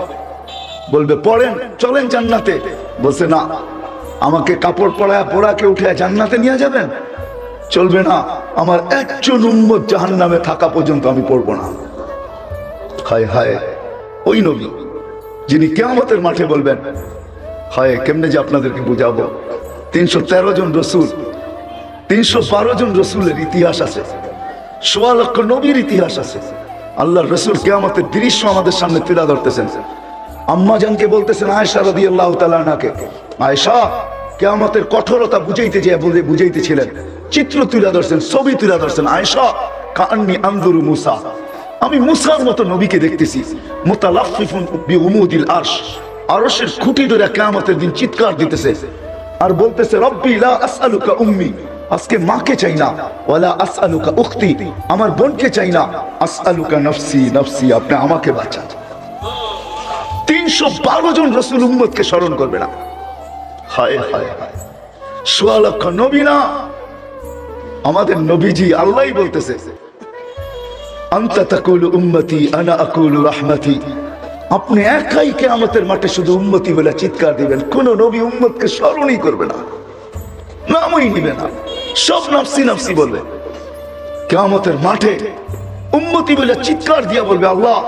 বলবে পড়েন চলেন জান্নাতে। বলছে না, আমাকে কাপড় পরায় বোরাকে উঠে জান্নাতে নিয়ে যাবেন, চলবে না, আমার একজন উম্মত জাহান্নামে থাকা পর্যন্ত আমি পড়বো না। হায় হায়, ওই নবী যিনি কিয়ামতের মাঠে বলবেন, হায় কেমনে যে আপনাদেরকে বুঝাবো। 313 জন রসুল, 312 জন রসুলের ইতিহাস আছে, 1.25 লক্ষ নবীর ইতিহাস আছে। আল্লাহর রসুল কিয়ামতের দৃশ্য আমাদের সামনে তুলে ধরতেছেন। আম্মা জানকে বলতেছেন আয়েশা রাদিয়াল্লাহু তাআলা আনহাকে, আয়েশা কিয়ামতের কঠোরতা বুঝাইতেছিলেন, চিত্র তুলে ধরছেন, ছবি তুলে ধরছেন। আয়েশা কাআন্নী আনজুরু মুসা, আমি মুসার মতো নবীকে দেখতেছি, মুতালাফফিফুন বিউমুদিল আরশ, আরশের খুঁটি ধরে কিয়ামতের দিন চিৎকার দিতেছে আর বলতেছে রব্বি লা আসআলুকা উম্মি, আজকে মাকে চাই না, ওয়ালা আসআলুকা উখতি, আমার বোনকে চাই না, আসআলুকা নফসি নফসি, আপনি আমাকে বাঁচান। 312 জন রাসূল উম্মতকে স্মরণ করবে না। হায় হায় হায়, 1.25 লক্ষ নবী না, আমাদের নবীজি আল্লাহই বলতেছে আনতা তাকুলু উম্মতি আনা আকুলু রাহমাতি, আপনি একাই কিয়ামতের মাঠে শুধু উম্মতি বলে চিৎকার দিবেন, কোন নবী উম্মতকে স্মরণই করবে না, নামই নিবে না, সব নফসি নফসি বলবে। কিয়ামতের মাঠে উম্মতি বলে চিৎকার দিয়া বলবে আল্লাহ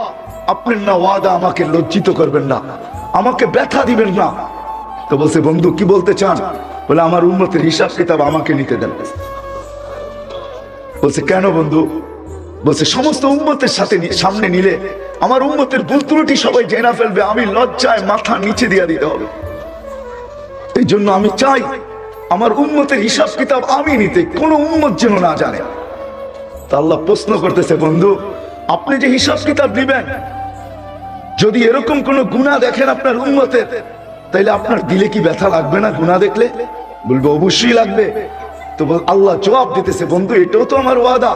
আপনার না ওয়াদা, আমাকে লজ্জিত করবেন না, আমাকে ব্যথা দিবেন না। তো বলছে বন্ধু কি বলতে চান? বলে আমার উম্মতের হিসাব কিতাব আমাকে নিতে দেন। বলছে কেন বন্ধু? বলছে সমস্ত উম্মতের সাথে সামনে নিলে আমার উম্মতের ভুল ত্রুটি সবাই জেনে ফেলবে, আমি লজ্জায় মাথা নিচে দিয়ে দিতে হবে, এই জন্য আমি চাই আমার উম্মতের হিসাব কিতাব আমি নিতে, কোন উম্মত যেন না জানে। তা আল্লাহ প্রশ্ন করতেছে বন্ধু আপনি যে হিসাব কিতাব দিবেন, যদি এরকম কোন গুনাহ দেখেন আপনার উম্মতের, তাইলে আপনার দিলে কি ব্যথা লাগবে না গুনাহ দেখলে? বলবে অবশ্যই লাগবে। তো আল্লাহ জবাব দিতেছে বন্ধু এটাও তো আমার ওয়াদা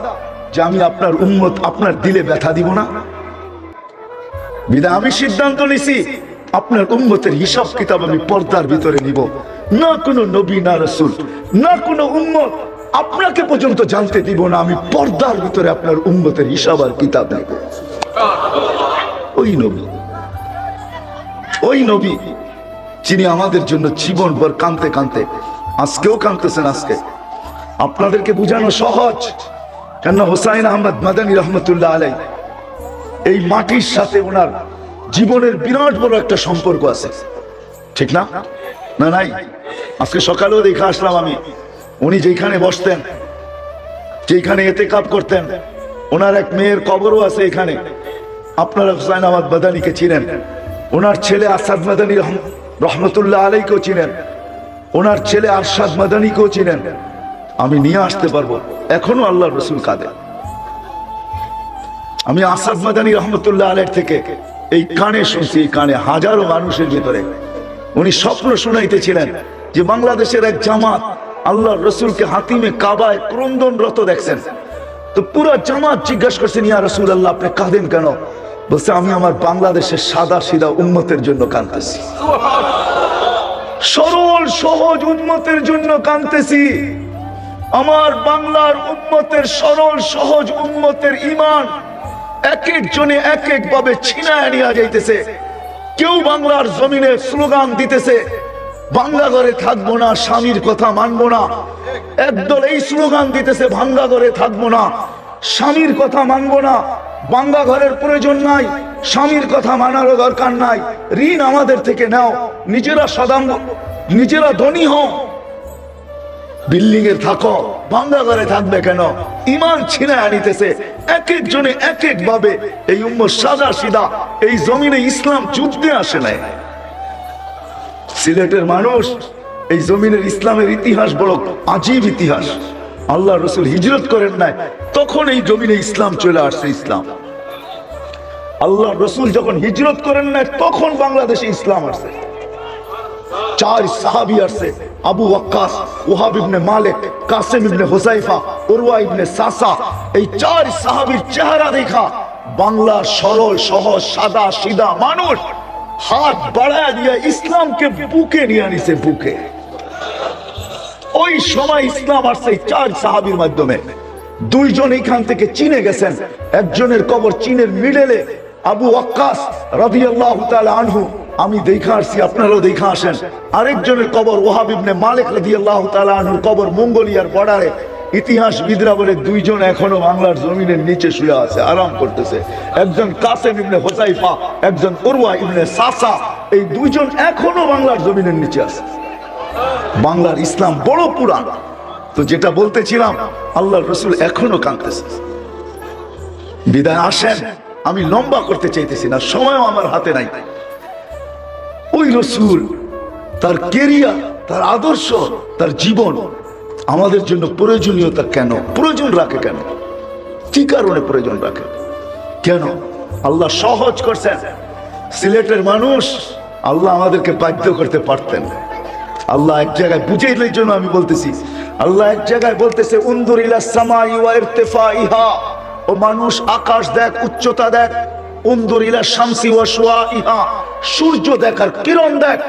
যে আমি আপনার উম্মত আপনার দিলে ব্যথা দিব না, বিধায় আমি সিদ্ধান্ত নিছি আপনার উম্মতের হিসাব কিতাব আমি পর্দার ভিতরে নিব না, কোনো নবী না রাসূল না কোনো উম্মত আপনাকে পর্যন্ত জানতে দিব না, আমি পর্দার ভিতরে আপনার উম্মতের হিসাব আর কিতাব নেব। ওই নবী, ওই নবী যিনি আমাদের জন্য জীবনভর কাঁদতে কাঁদতে, আজকেও কাঁদতেছেন। আজকে আপনাদেরকে বুঝানো সহজ, কেন হুসাইন আহমদ মাদানী রহমতুল্লাহ আলাই এই মাটির সাথে ওনার জীবনের বিরাট বড় একটা সম্পর্ক আছে, ঠিক না? না নাই? আজকে সকালেও দেখে আসলাম আমি, উনি যেখানে বসতেন, যেখানে ইতিকাফ করতেন, ওনার এক মেয়ের কবরও আছে এখানে। আপনারা হুসাইন আহমদ মাদানীকে চিনেন, ওনার ছেলে আসাদ মাদানী রহমতুল্লাহ আলাইকেও চিনেন, ওনার ছেলে আরশাদ মাদানীকেও চিনেন। আমি নিয়ে আসতে পারবো, এখনো আল্লাহর রাসূল কাঁদে। আমি আসাদ মাদানী রহমতুল্লাহ আলাইহির থেকে এই কানে শুনছি, এই কানে হাজারো মানুষের ভিতরে উনি স্বপ্ন শুনাইতেছিলেন যে বাংলাদেশের এক জামাত আল্লাহর রসুলকে হাতিমে কাবায় ক্রন্দনরত দেখছেন। তো পুরো জামাত জিজ্ঞাসা করছেন, ইয়া রাসূলুল্লাহ আপনি কাঁদেন কেন? বলছে, আমি আমার বাংলাদেশের সাদা সিধা উম্মতের জন্য কাঁদতেছি, সরল সহজ উম্মতের জন্য কাঁদতেছি। আমার বাংলার উম্মতের, সরল সহজ উম্মতের ঈমান এক একজনে এক এক ভাবে ছিনায় নিয়ে যাইতেছে। কেউ বাংলার জমিনে স্লোগান দিতেছে, বাংলা ঘরে থাকবো না, স্বামীর কথা মানবো না। একদল এই স্লোগান দিতেছে, ভাঙ্গা ঘরে থাকবো না, স্বামীর কথা মানবো না, বাঙ্গা ঘরের প্রয়োজন নাই, স্বামীর কথা মানারও দরকার নাই, ঋণ আমাদের থেকে নাও, নিজেরা সদাম, নিজেরা ধনী হও, বিল্ডিং এ থাকো, বাঙ্গা ঘরে থাকবে কেন? ঈমান ছিনায় আনিতেছে এক একজনে এক এক ভাবে। এই উম্মত সাদা সিধা, এই জমিনে ইসলাম যুদ্ধে আসে নাই। সিলেটের মানুষ, এই জমিনের ইসলামের ইতিহাস বড় আজীব ইতিহাস। আল্লাহ রসুল হিজরত করেন নাই, তখন এই জমিনে ইসলাম চলে আসছে। ইসলাম, আল্লাহ রসুল যখন হিজরত করেন নাই, তখন বাংলাদেশে ইসলাম আসছে। 4 সাহাবী আসছে, আবু ওয়াক্কাস, ওহাব ইবনে মালিক, কাসিম ইবনে হুযায়ফা, উরওয়া ইবনে সাসা। এই 4 সাহাবীর চেহারা দেখা বাংলার সরল সহজ সাদা সিধা মানুষ হাত বাড়ায় দিয়ে ইসলামকে বুকে নিয়ে আনিছে, বুকে। ওই সময় ইসলাম আসছে 4 সাহাবীর মাধ্যমে। 2 জন এখান থেকে চীনে গেছেন, একজনের কবর চীনের মিডলে, আবু ওয়াক্কাস রাদিয়াল্লাহু তাআলা আনহু, আমি দেখা আসছি, আপনারাও দেখা আসেন। আরেকজনের কবর ওহাব ইবনে মালিক রাদিয়াল্লাহু তাআলা আনহুর কবর মঙ্গোলিয়ার বর্ডারে। ইতিহাসবিদরা বলে 2 জন এখনো বাংলার জমিনের নিচে শুয়ে আছে, আরাম করতেছে। একজন কাসিম ইবনে হুযায়ফা, একজন উরওয়া ইবনে সাসা। এই 2 জন এখনো বাংলার জমিনের নিচে আছে। বাংলার ইসলাম বড় পুরাণ। তো যেটা বলতেছিলাম, আল্লাহর রাসূল এখনো কাঁদতেছে। বিদায় আসেন, আমি লম্বা করতে চাইতেছি না, সময়ও আমার হাতে নাই। ওই রাসূল, তার ক্যারিয়ার, তার আদর্শ, তার জীবন আমাদের জন্য প্রয়োজনীয়তা কেন, প্রয়োজন রাখে কেন, কি কারণে প্রয়োজন রাখে কেন? আল্লাহ সহজ করছেন। সিলেটের মানুষ, আল্লাহ আমাদেরকে বাধ্য করতে পারতেন। আল্লাহ এক জায়গায় বুঝাইলের জন্য আমি বলতেছি, আল্লাহ এক জায়গায় বলতেছে, উনদুর ইলা সামাই ওয়া ইরতিফাইহা, ও মানুষ আকাশ দেখ, উচ্চতা দেখ। উনদুর ইলা শামসি ওয়া শুআইহা, সূর্য দেখ আর কিরণ দেখ।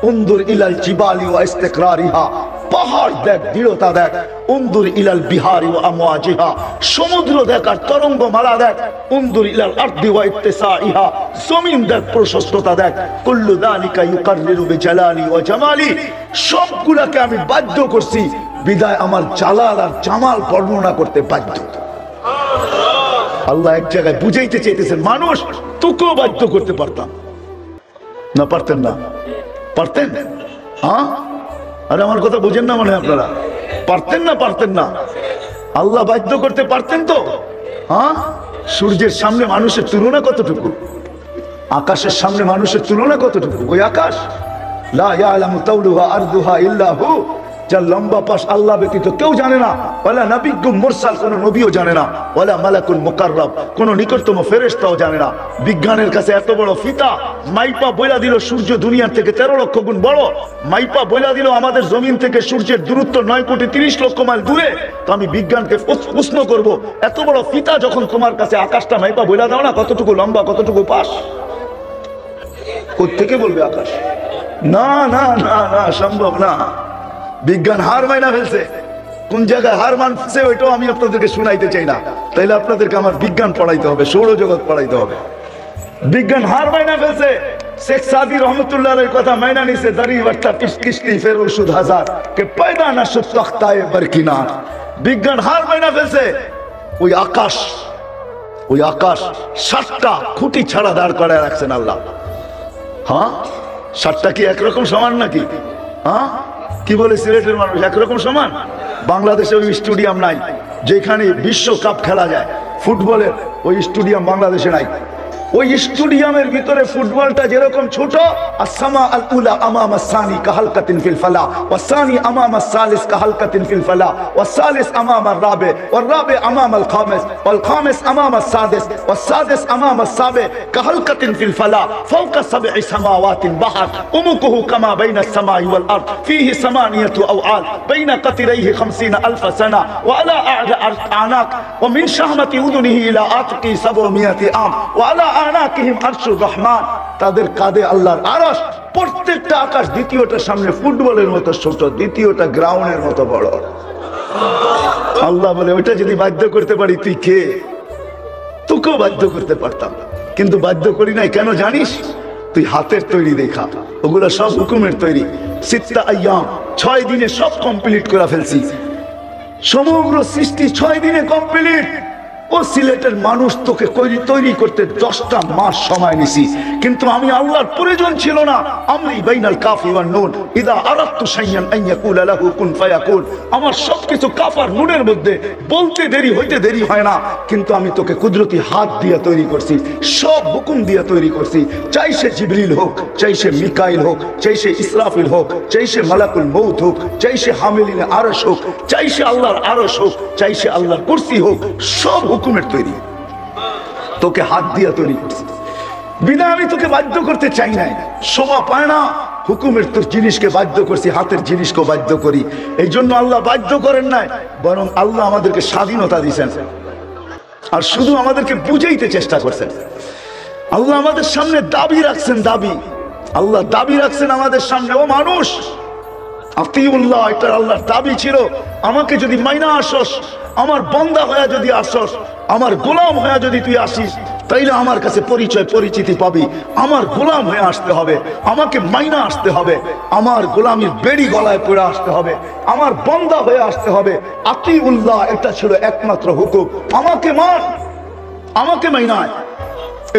উনদুর ইলাল জিবালি ওয়া ইস্তিকরারিহা, পাহাড় দেখ, দৃঢ়তা দেখ। উনদুর ইলাল বিহারি ওয়া আমওয়াজিহা, সমুদ্র দেখ আর তরঙ্গমালা দেখ। উনদুর ইলাল আরদি ওয়া ইত্তিসাইহা, জমিন দেখ, প্রশস্ততা দেখ। কুল্লু যালিকা ইউকাররিরু বিজালালি ওয়া জামালি, সবগুলাকে আমি বাধ্য করছি, বিদায় আমার জালাল আর জামাল বর্ণনা করতে বাধ্য। আল্লাহ এক জায়গায় বুঝাইতে চাইতেছেন, মানুষ তোকেও বাধ্য করতে পারতাম না, পারতেন না? পারতেন? হ্যাঁ, আরে আমার কথা বুঝেন না মানে আপনারা? পারতেন না? পারতেন না? আল্লাহ বাধ্য করতে পারতেন তো। হ্যাঁ, সূর্যের সামনে মানুষের তুলনা কতটুকু, আকাশের সামনে মানুষের তুলনা কতটুকু? ওই আকাশ, লা ইয়ালামু তাওলুহা আরদুহা ইল্লা হু, যার লম্বা পাশ আল্লাহ ব্যতীত কেউ জানে না। ওয়ালা নাবিয়্যুম মুরসাল, কোন নবীও জানে না। ওয়ালা মালাকুল মুকাররাব, কোন নিকটতম ফেরেশতাও জানে না। বিজ্ঞানের কাছে এত বড় ফিতা, মাইপা বইলা দিল সূর্য দুনিয়ার থেকে 13 লক্ষ গুণ বড়। মাইপা বইলা দিল আমাদের জমিন থেকে সূর্যের দূরত্ব 9,30 লক্ষ মাইল দূরে। তো আমি বিজ্ঞানকে প্রশ্ন করব, এত বড় ফিতা যখন তোমার কাছে, আকাশটা মাইপা বইলা দাও না কতটুকু লম্বা, কতটুকু পাশ? কোত্থেকে বলবে আকাশ? না না না না, সম্ভব না। বিজ্ঞান হার মাইনা ফেলছে। কোন জায়গায় হার মানছে ওইটাও আমি আপনাদেরকে শুনাইতে চাই না, তাইলে আপনাদেরকে আমার বিজ্ঞান পড়াইতে হবে, সৌরজগৎ পড়াইতে হবে। বিজ্ঞান হার মাইনা ফেলছে। শেখ সাদি রহমতুল্লাহর কথা মাইনা নিছে, দারি বাট্টা কিস্তি ফের ওষুধ হাজার কে পয়দা না শুধ তখতায়ে বরকিনার। বিজ্ঞান হার মাইনা ফেলছে। ওই আকাশ, ওই আকাশ 7টা খুঁটি ছাড়া দাঁড় করায় রাখছেন আল্লাহ। হ্যাঁ, 7টা কি একরকম সমান নাকি? হ্যাঁ, কি বলে সিলেটের মানুষ, একরকম সমান? বাংলাদেশে ওই স্টেডিয়াম নাই যেখানে বিশ্বকাপ খেলা যায় ফুটবলের, ওই স্টেডিয়াম বাংলাদেশে নাই। ওই স্টেডিয়ামের ভিতরে ফুটবলটা যেরকম ছোট, আসসামা আল উলা আমাম আস-সানি কাহালকাতিন ফিল ফালা ওয়াস-সানি আমাম আস-সালিস কাহালকাতিন ফিল ফালা ওয়াস-সালিস আমাম আর-রাবি ওয়ার-রাবি আমাম আল-খামিস ওয়াল-খামিস আমাম আস-সাদিস ওয়াস-সাদিস আমাম আস-সাবি কাহালকাতিন ফিল ফালা ফাওকা সাব'i সামাওয়াতিন বাহর উমুকুহু কামা বাইনা আস-সামাই ওয়াল-আরদ ফীহি সামানিয়াতু আওআল বাইনা কাতিরাইহি 50000 সানা ওয়া আলা আ'নাক ওয়া মিন শাহমাতি উযুনিহি ইলা আতকি 700 আম ওয়া আলা আনাকিহিম আরশুর রহমান। তাদের কাঁধে আল্লাহর আরশ। প্রত্যেকটা আকাশ দ্বিতীয়টার সামনে ফুটবলের মতো ছোট, দ্বিতীয়টা গ্রাউন্ডের মতো বড়। আল্লাহ বলে ওইটা যদি বাধ্য করতে পারি তুই কে? তোকেও বাধ্য করতে পারতাম, কিন্তু বাধ্য করি নাই। কেন জানিস? তুই হাতের তৈরি দেখা, ওগুলো সব হুকুমের তৈরি। সিত্তা আইয়াম, 6 দিনে সব কমপ্লিট করে ফেলছি। সমগ্র সৃষ্টি 6 দিনে কমপ্লিট। ও সিলেটের মানুষ তোকে তৈরি করতে 10টা মাস সময় নিছি, কিন্তু আমি আল্লাহর প্রয়োজন ছিল না। আমরি বাইনাল কাফি ওয়ান নুন ইদা আরাদতু শাইয়ান আন ইয়াকুলা লাহু কুন ফায়াকুন। আমার সবকিছু কাফ আর নুনের মধ্যে, বলতে দেরি হইতে দেরি হয় না, কিন্তু আমি তোকে কুদরতি হাত দিয়ে তৈরি করছি, সব হুকুম দিয়ে তৈরি করছি। চাই সে জিবরিল হোক, চাই সে মিকাইল হোক, চাই সে ইসরাফিল হোক, চাই সে মালাকুল মউত হোক, চাই সে হামিলিনে আরশ হোক, চাই সে আল্লাহর আরশ হোক, চাই সে আল্লাহর কুরসি হোক, সব হুকুমের তৈরি। তোকে হাত দিয়ে তৈরি করছি, বিনা আমি তোকে বাধ্য করতে চাই নাই। শোভা পায় না হুকুমের তোর জিনিসকে বাধ্য করছি, হাতের জিনিসকে বাধ্য করি। এই জন্য আল্লাহ বাধ্য করেন নাই, বরং আল্লাহ আমাদেরকে স্বাধীনতা দিয়েছেন, আর শুধু আমাদেরকে বুঝাইতে চেষ্টা করছেন। আল্লাহ আমাদের সামনে দাবি রাখছেন, দাবি আল্লাহ দাবি রাখছেন আমাদের সামনে। ও মানুষ, আতিউল্লাহ, এটা আল্লাহর দাবি ছিল। আমাকে যদি মাইনা আসস, আমার বান্দা হয়ে যদি আসস, আমার গোলাম হয়ে যদি তুই আসিস, তাইলে আমার কাছে পরিচয় পরিচিতি পাবি। আমার গোলাম হয়ে আসতে হবে, আমাকে মাইনা আসতে হবে, আমার গোলামির বেড়ি গলায় পড়ে আসতে হবে, আমার বান্দা হয়ে আসতে হবে। আতিউল্লাহ, এটা ছিল একমাত্র হুকুম। আমাকে মান, আমাকে মাইনায়,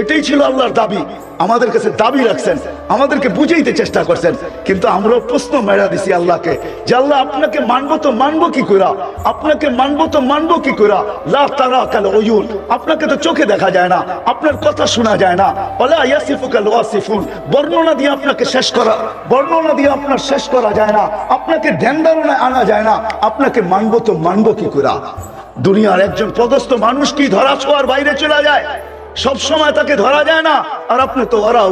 এটাই ছিল আল্লাহর দাবি। আমাদের কাছে দাবি রাখছেন, আমাদেরকে বুঝাইতে চেষ্টা করছেন, কিন্তু আমরা প্রশ্ন মেরা দিছি আল্লাহকে যে আল্লাহ আপনাকে মানবো তো মানবো কি কইরা, আপনাকে মানবো তো মানবো কি কইরা। লা তারাকাল উয়ুন, আপনাকে তো চোখে দেখা যায় না, আপনার কথা শোনা যায় না। ওয়ালা ইয়াসিফুকাল ওয়াসিফুন, বর্ণনা দিয়ে আপনাকে শেষ করা, বর্ণনা দিয়ে আপনার শেষ করা যায় না, আপনাকে ধ্যান ধারণায় আনা যায় না। আপনাকে মানবো তো মানবো কি কইরা। দুনিয়ার একজন পদস্থ মানুষ কি ধরা ছোঁয়ার বাইরে চলে যায়? সব সময় তাকে ধরা যায় না। আর আপনি তো ওরা,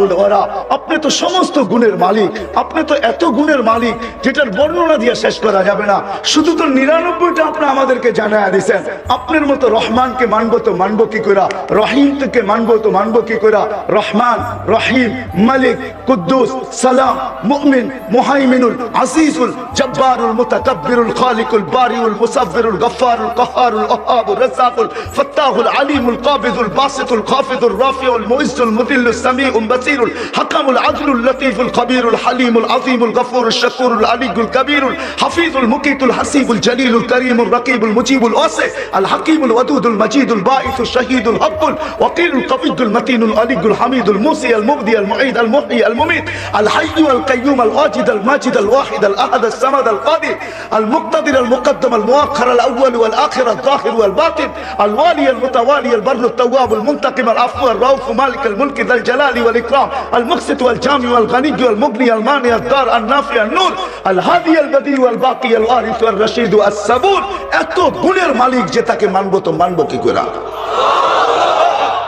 আপনি তো সমস্ত গুণের মালিক, আপনি তো এত গুণের মালিক যেটার বর্ণনা দিয়ে শেষ করা যাবে না। শুধু তো 99টা আপনি আমাদেরকে জানায়া দিয়েছেন। আপনার মতো রহমানকে মানবো তো মানবো কি করে, রহিম থেকে মানবো তো মানবো কি করে। রহমান, রহিম, মালিক, কুদ্দুস, সালাম, মুমিন, মুহাইমিনুল, আজিজুল, জব্বারুল, মুতাকাব্বিরুল, খালিকুল, বারিউল, মুসাব্বিরুল, গফফারুল, কাহ্হারুল, ওয়াহাবুর, রাজ্জাকুল, ফাত্তাহুল, আলিমুল, কাবিদুল, বাসিতুল, الخافض الرافع المعز المذل السميع البصير الحكم العدل اللطيف الخبير الحليم العظيم الغفور الشكور العلي الكبير الحفيظ المقيت الحسيب الجليل الكريم الرقيب المجيب الواسع الحكيم الودود المجيد الباعث الشهيد الحق الوقيل القوي المتين العلي الحميد الموصي المبدي المعيد المحيي المميت الحي القيوم الواجد الماجد الواحد الاحد الصمد القادر المقتدر المقدم المؤخر الاول والاخر الظاهر والباطن الوالي المتوالي البر التواب المنتقم العفو الرؤوف مالك الملك ذا الجلال والإكرام المقسط والجامع والغني والمغني المانع الدار النافع النور الهادي البديع والباقي الوارث والرشيد الصبور। এত গুণের মালিক যে তাকে মানবো তো মানবো কি করে?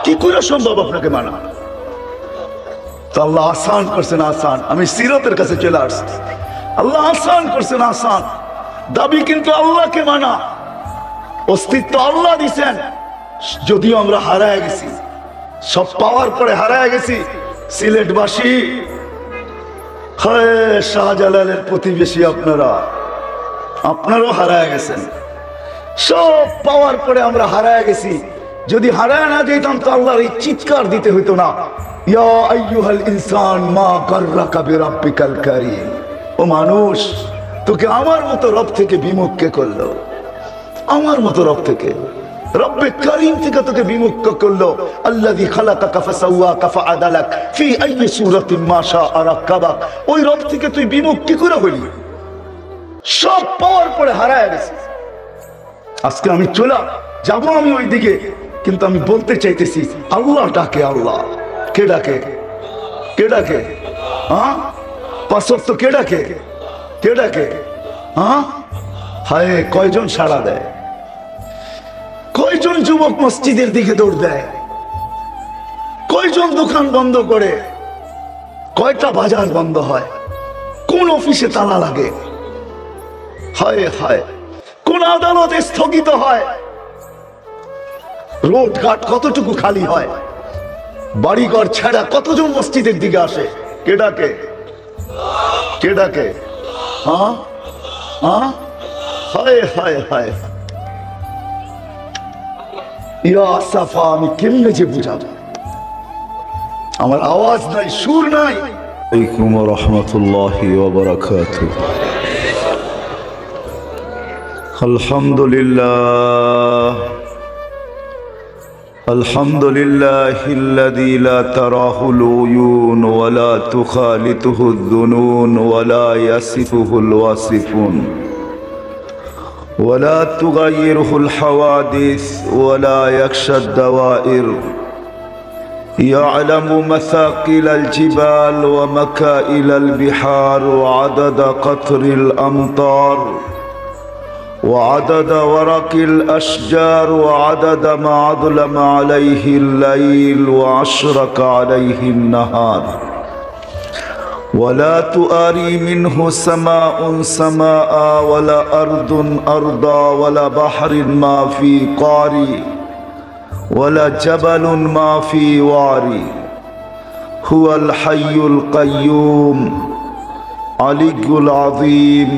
কি করে সম্ভব আপনাকে মানা? তো আল্লাহ আসান করছেন, আসান। আমি সিরাতের কাছে চলে আসছি, আল্লাহ আসান করছেন, আসান। দাবি কিন্তু আল্লাহকে মানা, অস্তিত্ব আল্লাহ দিছেন। যদিও আমরা হারায় গেছি, সব পাওয়ার পরে হারায় গেছি। সিলেটবাসী, শাহজালালের প্রতিবেশী আপনারা, আপনারাও হারায় গেছেন। সব পাওয়ার পরে আমরা হারায় গেছি। যদি হারায় না যেতাম তো আল্লাহর এই চিৎকার দিতে হইতো না, ইয়া আইয়ুহাল ইনসান মা গাররাকা বিরাব্বিকাল কারীম। ও মানুষ, তোকে আমার মতো রব থেকে বিমুখ কে করলো? আমার মতো রব থেকে, রব্বে কারীম থেকে তোকে বিমুখ করলো। আল্লাযী খালাকাকা ফাসাওয়াকা ফাআদালাক ফি আইয়ি সূরাতিন মা শাআ রাক্কাবাক। ওই রব থেকে তুই বিমুখ কি করে হলি? সব পাওয়ার পরে হারায় গেছে। আজকে আমি চলে যাব আমি ওই দিকে, কিন্তু আমি বলতে চাইতেছি আল্লাহ ডাকে, আল্লাহ কে ডাকে? কে ডাকে? হ্যাঁ, 5 ওয়াক্ত কে ডাকে? কে ডাকে? হ্যাঁ, হায় কয়জন সাড়া দেয়? কয়জন যুবক মসজিদের দিকে দৌড় দেয়? কয়জন দোকান বন্ধ করে? কয়টা বাজার বন্ধ হয়? কোন অফিসে তালা লাগে? হায় হায়, কোন আদালত স্থগিত হয়? রোড ঘাট কতটুকু খালি হয়? বাড়িঘর ছাড়া কতজন মসজিদের দিকে আসে? কে ডাকে? কে ডাকে? হ্যাঁ হ্যাঁ, হায় হায় হায়, ইয়া সাফা, আমি কেমনে যে বুঝাবো? আমার আওয়াজ নাই, সুর নাই। আলাইকুম ওয়া রাহমাতুল্লাহি ওয়া বারাকাতুহু। আলহামদুলিল্লাহ, আলহামদুলিল্লাহিল্লাযী লা তারাহুল উয়ুন ওয়া লা তুখালিতুহুদ দুনুন ওয়া লা ইয়াসিফুহুল ওয়াসিফুন ওয়া লা তুগায়্যিরুহুল হাওয়াদিস ওয়া লা ইয়াখশাদ দাওয়াইর। يعلم مثاقل الجبال ومكائل البحار وعدد قطر الأمطار وعدد ورق الأشجار وعدد ما أظلم عليه الليل وأشرق عليه النهار ولا تؤاري منه سماء سماء ولا أرض أرضا ولا بحر ما في قاري ولا جبل ما في واري هو الحي القيوم علي العظيم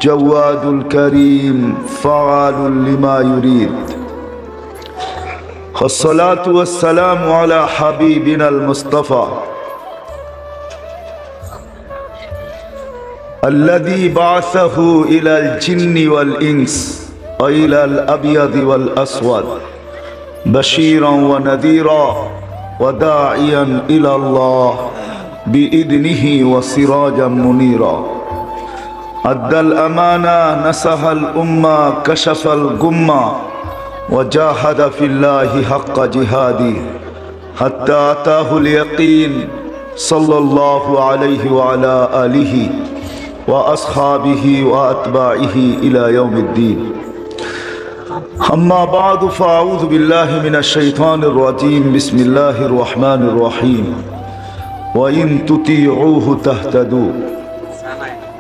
جواد الكريم فعال لما يريد. والصلاة والسلام على حبيبنا المصطفى الذي بعثه إلى الجن والإنس وإلى الأبيض والأسود بشيرا ونذيرا وداعيا إلى الله بإذنه وسراجا منيرا. أدى الأمانة نصح الأمة كشف الغمة وجاهد في الله حق جهاده حتى أتاه اليقين صلى الله عليه وعلى آله وأصحابه وأتباعه إلى يوم الدين. أما بعد فأعوذ بالله من الشيطان الرجيم. بسم الله الرحمن الرحيم. وإن تطيعوه تهتدوا.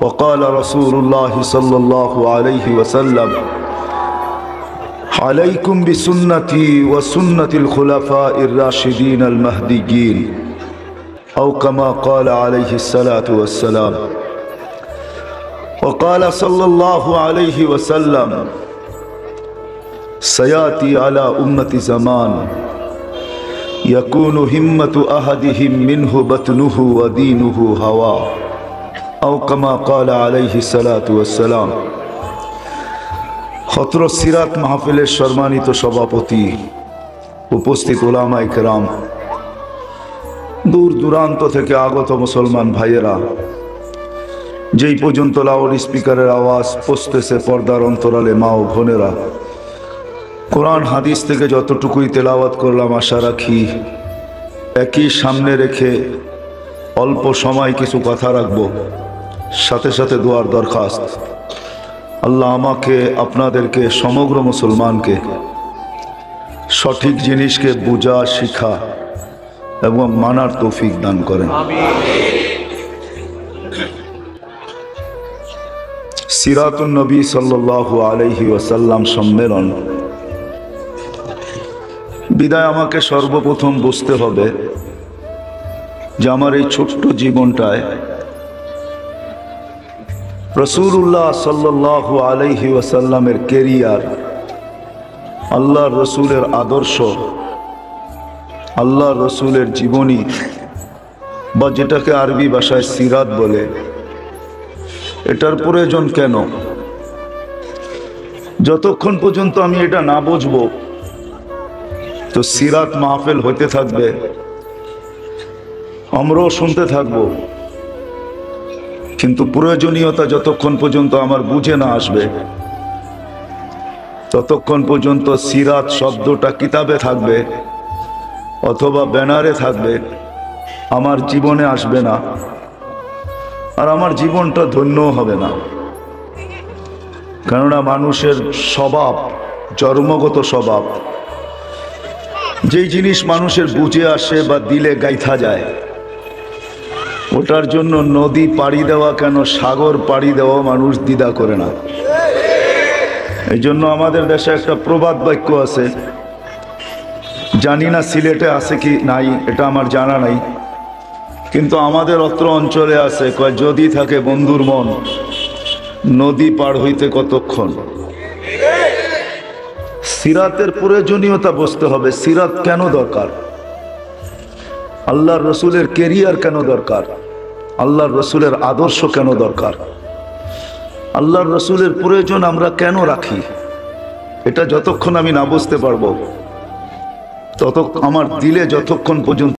وقال رسول الله صلى الله عليه وسلم عليكم بسنتي وسنة الخلفاء الراشدين المهديين أو كما قال عليه الصلاة والسلام. وقال صلى الله عليه وسلم سيأتي على أمة زمان يكون همة أحدهم منه بطنه ودينه هواه أو كما قال عليه الصلاة والسلام. খতর সিরাত মাহফিলের সম্মানিত সভাপতি, উপস্থিত উলামায়ে কেরাম, দূর দূরান্ত থেকে আগত মুসলমান ভাইয়েরা, যেই পর্যন্ত লাউড স্পিকারের আওয়াজ পৌঁছতেছে পর্দার অন্তরালে মা ও বোনেরা, কোরআন হাদিস থেকে যতটুকুই তেলাওয়াত করলাম আশা রাখি একই সামনে রেখে অল্প সময় কিছু কথা রাখবো, সাথে সাথে দোয়ার দরখাস্ত। আল্লাহ আমাকে, আপনাদেরকে, সমগ্র মুসলমানকে সঠিক জিনিসকে বুঝা, শিখা এবং মানার তৌফিক দান করেন। সিরাতুন নবী সাল্লাল্লাহু আলাইহি ওয়াসাল্লাম সম্মেলন বিদায় আমাকে সর্বপ্রথম বুঝতে হবে যে আমার এই ছোট্ট জীবনটায় রাসূলুল্লাহ সাল্লাল্লাহু আলাইহি ওয়াসাল্লামের কেরিয়ার, আল্লাহর রসুলের আদর্শ, আল্লাহর রসুলের জীবনী বা যেটাকে আরবি ভাষায় সিরাত বলে, এটার প্রয়োজন কেন? যতক্ষণ পর্যন্ত আমি এটা না বুঝবো তো সিরাত মাহফিল হইতে থাকবে, আমরাও শুনতে থাকবো, কিন্তু প্রয়োজনীয়তা যতক্ষণ পর্যন্ত আমার বুঝে না আসবে ততক্ষণ পর্যন্ত সিরাত শব্দটা কিতাবে থাকবে অথবা ব্যানারে থাকবে, আমার জীবনে আসবে না, আর আমার জীবনটা ধন্যও হবে না। কেননা মানুষের স্বভাব, জন্মগত স্বভাব, যেই জিনিস মানুষের বুঝে আসে বা দিলে গাইথা যায়, ওটার জন্য নদী পাড়ি দেওয়া কেন, সাগর পাড়ি দেওয়া মানুষ দ্বিধা করে না। এই জন্য আমাদের দেশে একটা প্রবাদ বাক্য আছে, জানি না সিলেটে আছে কি নাই, এটা আমার জানা নাই, কিন্তু আমাদের অত্র অঞ্চলে আছে, কয় যদি থাকে বন্ধুর মন, নদী পার হইতে কতক্ষণ। সিরাতের প্রয়োজনীয়তা বুঝতে হবে। সিরাত কেন দরকার? আল্লাহর রসুলের কেরিয়ার কেন দরকার? আল্লাহর রসুলের আদর্শ কেন দরকার? আল্লাহর রসুলের প্রয়োজন আমরা কেন রাখি? এটা যতক্ষণ আমি না বুঝতে পারবো, আমার দিলে যতক্ষণ পর্যন্ত